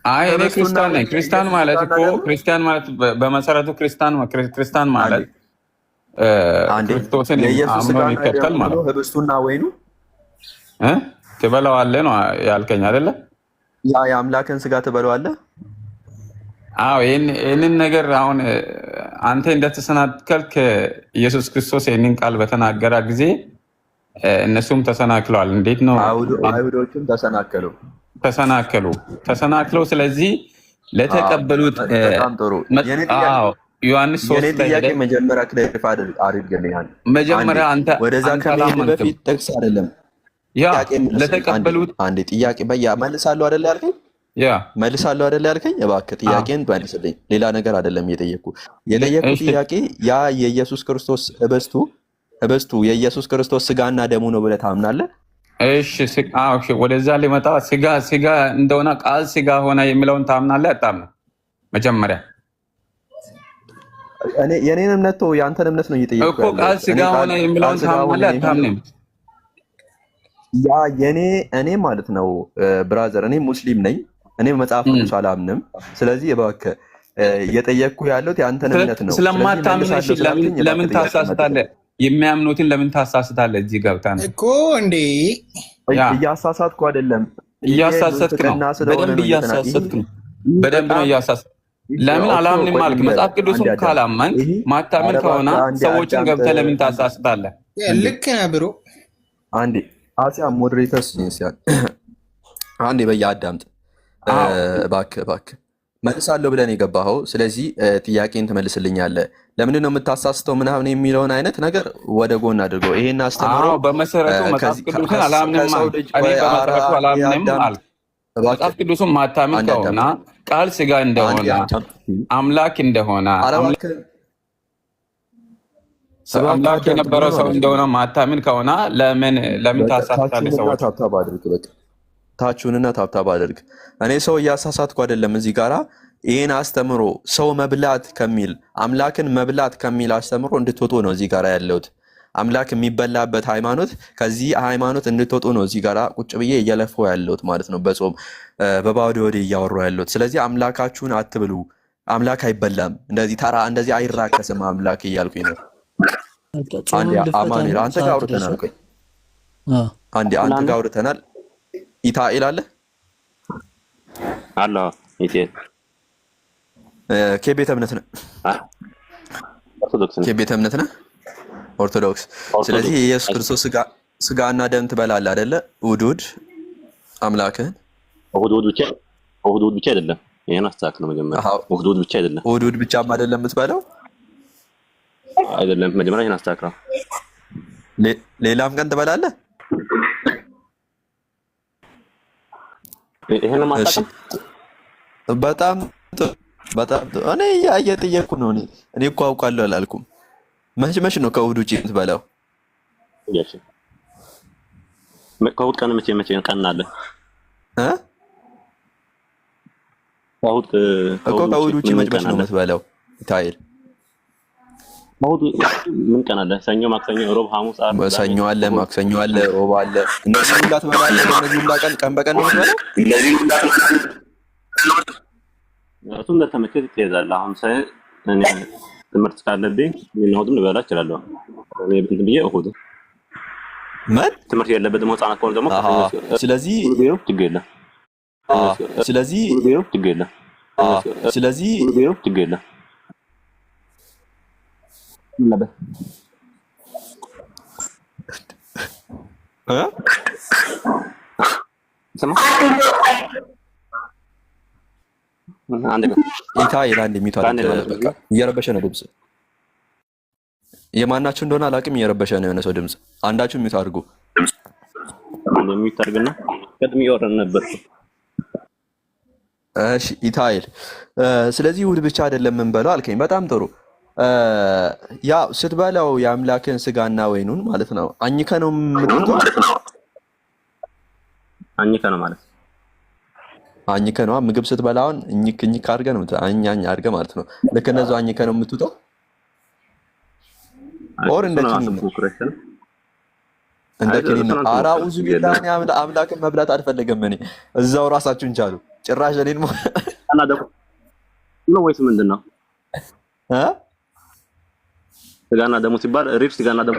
አይ እኔ ክርስቲያን ነኝ። ክርስቲያን ማለት እኮ ክርስቲያን ማለት በመሰረቱ ክርስቲያን ማለት ክርስቶስን አምኖ የሚከተል ማለት ነው። ህብስቱና ወይኑ ትበላዋለህ ነው ያልከኝ አይደለ? ያ የአምላክን ስጋ ትበላዋለህ? አዎ ይህንን ነገር አሁን አንተ እንደተሰናከልክ ኢየሱስ ክርስቶስ ይህንን ቃል በተናገረ ጊዜ እነሱም ተሰናክለዋል። እንዴት ነው? አይሁዶችም ተሰናክለው። ስለዚህ ለተቀበሉት ዮሐንስ 3 ላይ ጥያቄ መጀመሪያ ክሊፍ አድርገልኛል። መጀመሪያ አንተ ወደዛ ከመሄድ በፊት ጥቅስ አይደለም ያ ለተቀበሉት አንዴ ጥያቄ በያ መልሳለሁ አይደል ያልከኝ? መልሳለሁ አይደል ያልከኝ? እባክህ ጥያቄን መልስልኝ። ሌላ ነገር አይደለም የጠየኩ ጥያቄ ያ የኢየሱስ ክርስቶስ ህብስቱ የኢየሱስ ክርስቶስ ስጋና ደሙ ነው ብለህ ታምናለህ? እሺ ወደዛ ሊመጣ ስጋ እንደሆነ ቃል ስጋ ሆነ የሚለውን ታምናለህ አታምንም? መጀመሪያ የኔን እምነት ነው የአንተን እምነት ነው እየጠየኩ እኮ። ቃል ስጋ ሆነ የሚለውን ታምናለህ አታምንም? ያ እኔ ማለት ነው ብራዘር፣ እኔ ሙስሊም ነኝ። እኔ መጽሐፍ ቅዱስ አላምንም። ስለዚህ እባክህ እየጠየቅኩ ያለሁት የአንተን እምነት ነው። ስለማታምን ለምን ታሳስታለህ? የሚያምኑትን ለምን ታሳስታለህ? እዚህ ገብታ ነው እኮ እንዴ። እያሳሳትኩ አይደለም፣ እያሳሰትክ ነው። በደንብ እያሳሰትክ ነው። በደንብ ነው እያሳሰትክ። ለምን አላምንም አልክ? መጽሐፍ ቅዱስን ካላመንክ ማታምን ከሆነ ሰዎችን ገብተህ ለምን ታሳስታለህ? ልክ ነህ ብሮ። አንዴ አሲያ ሞዴሬተርስ ሲያል አንዴ በያ አዳምጥ እባክህ። መልሳለሁ ብለን የገባኸው ስለዚህ ጥያቄን ትመልስልኛለህ። ለምንድን ነው የምታሳስተው ምናምን የሚለውን አይነት ነገር ወደ ጎን አድርገው ይሄን አስተምሮ በመሰረቱ መጽሐፍ ቅዱስን አላምንም አልክ። መጽሐፍ ቅዱስን ማታምን ከሆነ ቃል ስጋ እንደሆነ አምላክ እንደሆነ አምላክ የነበረ ሰው እንደሆነ ማታምን ከሆነ ለምን ታሳስታለህ? ሰዎች ታችሁንና ታብታብ አድርግ። እኔ ሰው እያሳሳትኩ አይደለም። እዚህ ጋራ ይህን አስተምሮ ሰው መብላት ከሚል አምላክን መብላት ከሚል አስተምሮ እንድትወጡ ነው እዚህ ጋራ ያለሁት። አምላክ የሚበላበት ሃይማኖት ከዚህ ሃይማኖት እንድትወጡ ነው እዚህ ጋር ቁጭ ብዬ እየለፈው ያለሁት ማለት ነው። በጾም በባዶ ወዴ እያወራሁ ያለሁት። ስለዚህ አምላካችሁን አትብሉ፣ አምላክ አይበላም፣ እንደዚህ ተራ እንደዚህ አይራከስም አምላክ እያልኩኝ ነው። አንዴ አማኑኤል አንተ ጋር አውርተናል። ቆይ አንዴ አንተ ጋር አውርተናል። ኢታኤል አለ አለ ኢታኤል ከቤተ እምነት ነህ? ከቤተ እምነት ነህ? ኦርቶዶክስ። ስለዚህ የኢየሱስ ክርስቶስ ስጋና ደም ትበላለህ አይደለ? እሑድ አምላክህን እሑድ ብቻ አይደለም። ይሄን አስተካክለው መጀመሪያ። እሑድ ብቻ አይደለም። እሑድ ብቻም አይደለም የምትበላው አይደለም። መጀመሪያ ይሄን አስተካክለው። ሌላም ቀን ትበላለህ? ይሄን ማስተካከል በጣም እኔ እየጠየቅኩ ነው። እኔ እኮ አውቃለሁ አላልኩም። መች ነው ከእሑድ ውጪ የምትበላው? እሺ ከእሑድ ቀን መቼ ቀን አለ? ከእሑድ ውጪ መች ነው የምትበላው? ታይል እሑድ ምን ቀን አለ? ሰኞ፣ ማክሰኞ፣ ሮብ፣ ሐሙስ፣ ዓርብ። ሰኞ አለ፣ ማክሰኞ አለ፣ ሮብ አለ። እነዚህ ሁላ ትበላለህ? እነዚህ ሁላ ቀን በቀን ነው የምትበላው? እነዚህ ሁላ እሱም እንደተመቸህ ትይዛለህ። አሁን እኔ ትምህርት ካለብኝ እሑድም ልበላ እችላለሁ። እኔ እንትን ብዬ እሑድ ትምህርት የለበትም። ህፃናት ከሆነ ደግሞ ስለዚህ ችግር የለም። ስለዚህ ችግር የለም። ስለዚህ ችግር የለም። ኢታኤል አንድ የሚታል በቃ እየረበሸ ነው ድምጽ። የማናችሁ እንደሆነ አላውቅም። እየረበሸ ነው የሆነ ሰው ድምጽ። አንዳችሁ ሚውት አድርጉ። ሚውት አድርግና ቀድም እያወራን ነበር። እሺ ኢታኤል፣ ስለዚህ እሑድ ብቻ አይደለም የምንበላው አልከኝ። በጣም ጥሩ። ያው ስትበላው የአምላክን ስጋና ወይኑን ማለት ነው አኝከ ነው የምትጠጣው? አኝከ ነው ማለት አኝከ ነው ምግብ ስትበላውን እኝክ አድርገህ ነው አኛኝ አድርገህ ማለት ነው። ልክ እነዛው አኝከ ነው የምትውጠው? ኦር እንደ ኪኒን ነው? ኧረ አውዙ ቢላሂ አምላክን መብላት አልፈለገም። እኔ እዛው ራሳችሁን ቻሉ። ጭራሽ እኔን ነው ወይስ ምንድን ነው? ስጋና ደሙ ሲባል ሪል ስጋና ደሙ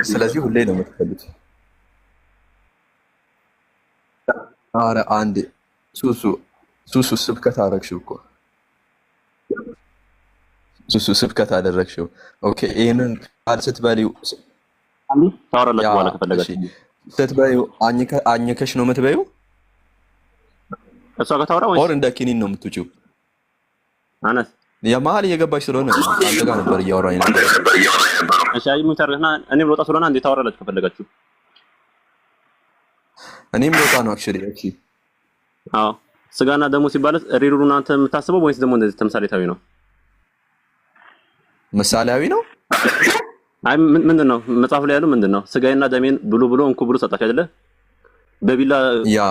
ስለዚህ ሁሌ ነው የምትፈልጉት? ኧረ አንዴ ሱሱ ስብከት አደረግሽው እኮ ሱሱ ስብከት አደረግሽው። ኦኬ ይሄንን ቃል ስትበሊው ታወራላችሁ በኋላ ከፈለጋችሁ ስትበሊው አኝከሽ ነው የምትበይው? እሷ ጋር ታወራ ወይስ ኦር እንደ ኪኒን ነው የምትውጪው? አነስ የመሀል እየገባች ስለሆነ አንተ ጋር ነበር እያወራኝ ነበር። እሺ አይ ሙታርና እኔም ልወጣ ስለሆነ እንዴት ታወራላችሁ ከፈለጋችሁ? እኔም ልወጣ ነው አክቹሊ። እሺ አዎ ስጋና ደሙ ሲባል ሪሩን አንተ የምታስበው ወይስ ደግሞ እንደዚህ ተምሳሌታዊ ነው? ምሳሌያዊ ነው። አይ ምንድነው መጽሐፍ ላይ ያለው ምንድነው? ስጋዬና ደሜን ብሉ ብሎ እንኩ ብሎ ሰጣቸው አይደለ? በቢላ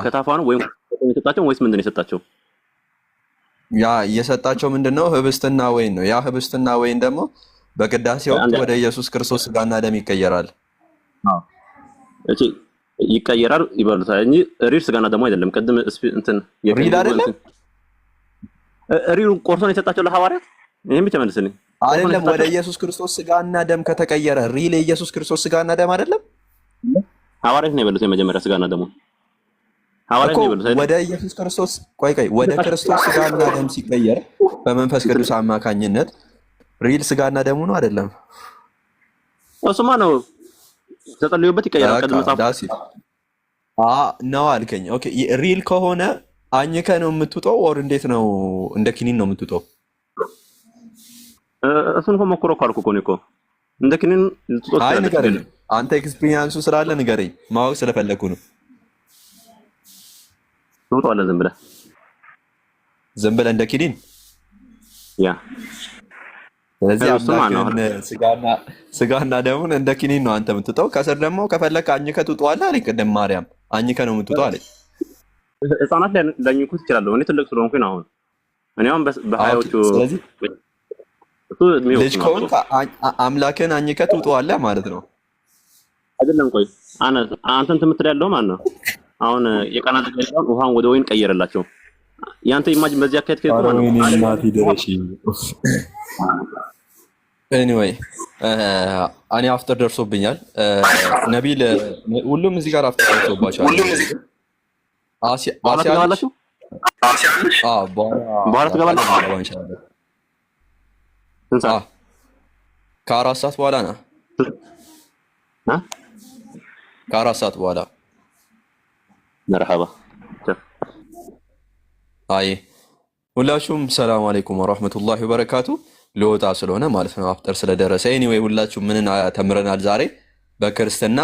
ከታፋ ነው ወይም የሰጣቸው ወይስ ምንድነው የሰጣቸው? ያ እየሰጣቸው ምንድነው? ህብስትና ወይን ነው። ያ ህብስትና ወይን ደግሞ በቅዳሴ ወቅት ወደ ኢየሱስ ክርስቶስ ስጋና ደም ይቀየራል። እቺ ይቀየራል ይበሉታል እንጂ ሪል ስጋና ደሙ አይደለም። ቀድም እንትን ሪል አይደለም። ሪሉን ቆርሶ ነው የሰጣቸው ለሐዋርያት። ይሄን ብቻ መልስልኝ። አይደለም ወደ ኢየሱስ ክርስቶስ ስጋና ደም ከተቀየረ ሪል የኢየሱስ ክርስቶስ ስጋና ደም አይደለም። ሐዋርያት ነው የበሉት የመጀመሪያ ስጋና ደሙ ሐዋርያት ነው የበሉት። ወደ ኢየሱስ ክርስቶስ ወደ ክርስቶስ ስጋና ደም ሲቀየር በመንፈስ ቅዱስ አማካኝነት ሪል ስጋና ደሙ ነው አይደለም? እሱማ ነው ተጠልዮበት ይቀየራል። ቀድም መጽሐፍ ነው አልከኝ። ኦኬ ሪል ከሆነ አኝከ ነው የምትውጠው ኦር እንዴት ነው? እንደ ኪኒን ነው የምትውጠው? እሱን እኮ ሞክሮ እኮ አልኩ እኮ ነው እኮ እንደ ኪኒን ልትውጠው። አይ ንገረኝ፣ አንተ ኤክስፒሪየንሱ ስላለ ንገረኝ፣ ማወቅ ስለፈለኩ ነው። ትውጠዋለህ ዝም ብለህ እንደ ኪኒን ያ ስለዚህ እሱማ ነው አምላክን ስጋና ደሙን እንደ ኪኒን ነው አንተ የምትውጠው። ከስር ደግሞ ከፈለክ አኝከህ ትውጠዋለህ አለኝ። ቅድም ማርያም አኝከህ ነው የምትውጠው አለኝ። ህፃናት ላኝኩት ይችላለሁ። እኔ ትልቅ ስለሆንኩኝ አሁን እኔ አሁን በሀያዎቹ ልጅ ከሆንክ አምላክን አኝከህ ትውጠዋለህ ማለት ነው አይደለም? ቆይ አንተን ትምትል ያለው ማን ነው? አሁን የቃና ዘገሊላውን ውሃን ወደ ወይን ቀየረላቸው። ያንተ ኢማጂን በዚህ አካሄድ ከሄድኩ ማለት ነው። ኤኒዌይ እኔ አፍተር ደርሶብኛል። ነቢል ሁሉም እዚህ ጋር አፍተር ደርሶባቸዋል። ትገባላችሁ? በኋላ ትገባላችሁ? ከ4 ሰዓት በኋላ ነው። ከ4 ሰዓት በኋላ መርሐባ። አይ ሁላችሁም ሰላም አለይኩም ወራህመቱላሂ ወበረካቱ። ልወጣ ስለሆነ ማለት ነው አፍጠር ስለደረሰ። ኤኒዌይ ሁላችሁም ምን ተምረናል ዛሬ? በክርስትና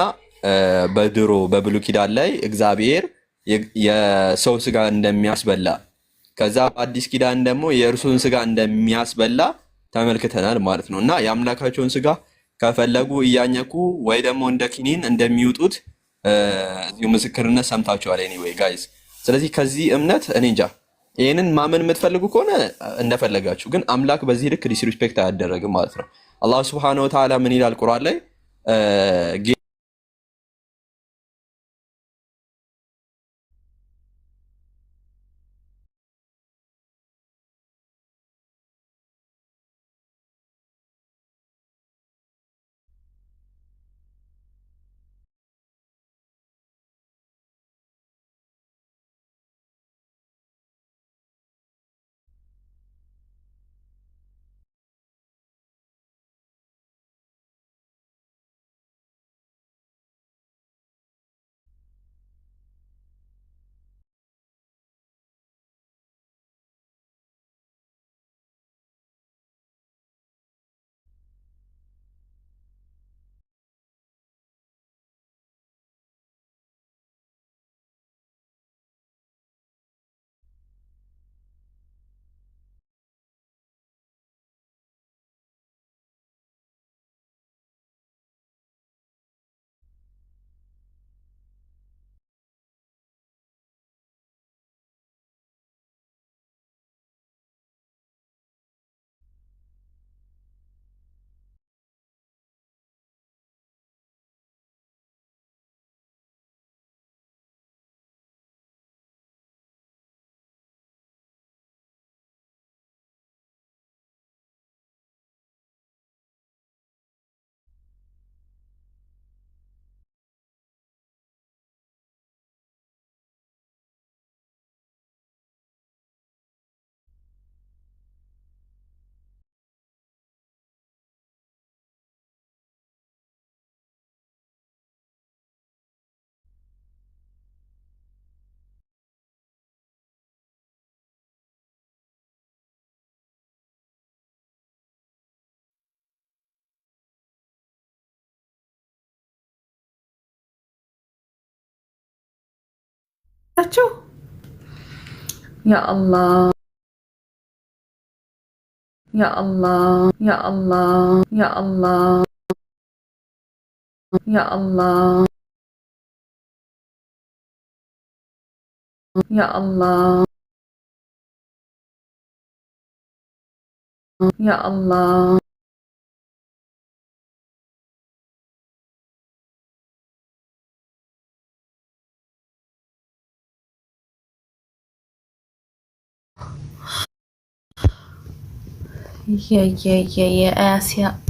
በድሮ በብሉይ ኪዳን ላይ እግዚአብሔር የሰው ስጋ እንደሚያስበላ ከዛ በአዲስ ኪዳን ደግሞ የእርሱን ስጋ እንደሚያስበላ ተመልክተናል ማለት ነው። እና የአምላካቸውን ስጋ ከፈለጉ እያኘኩ ወይ ደግሞ እንደ ኪኒን እንደሚውጡት እዚሁ ምስክርነት ሰምታችኋል። ኤኒዌይ ጋይዝ፣ ስለዚህ ከዚህ እምነት እኔ እንጃ ይህንን ማመን የምትፈልጉ ከሆነ እንደፈለጋችሁ፣ ግን አምላክ በዚህ ልክ ዲስሪስፔክት አያደረግም ማለት ነው። አላህ ሱብሓነሁ ወተዓላ ምን ይላል ቁርአን ላይ? Ya Allah, ya Allah, ya Allah, ya Allah, ya Allah, ya Allah, ya Allah. Yeah, Asia.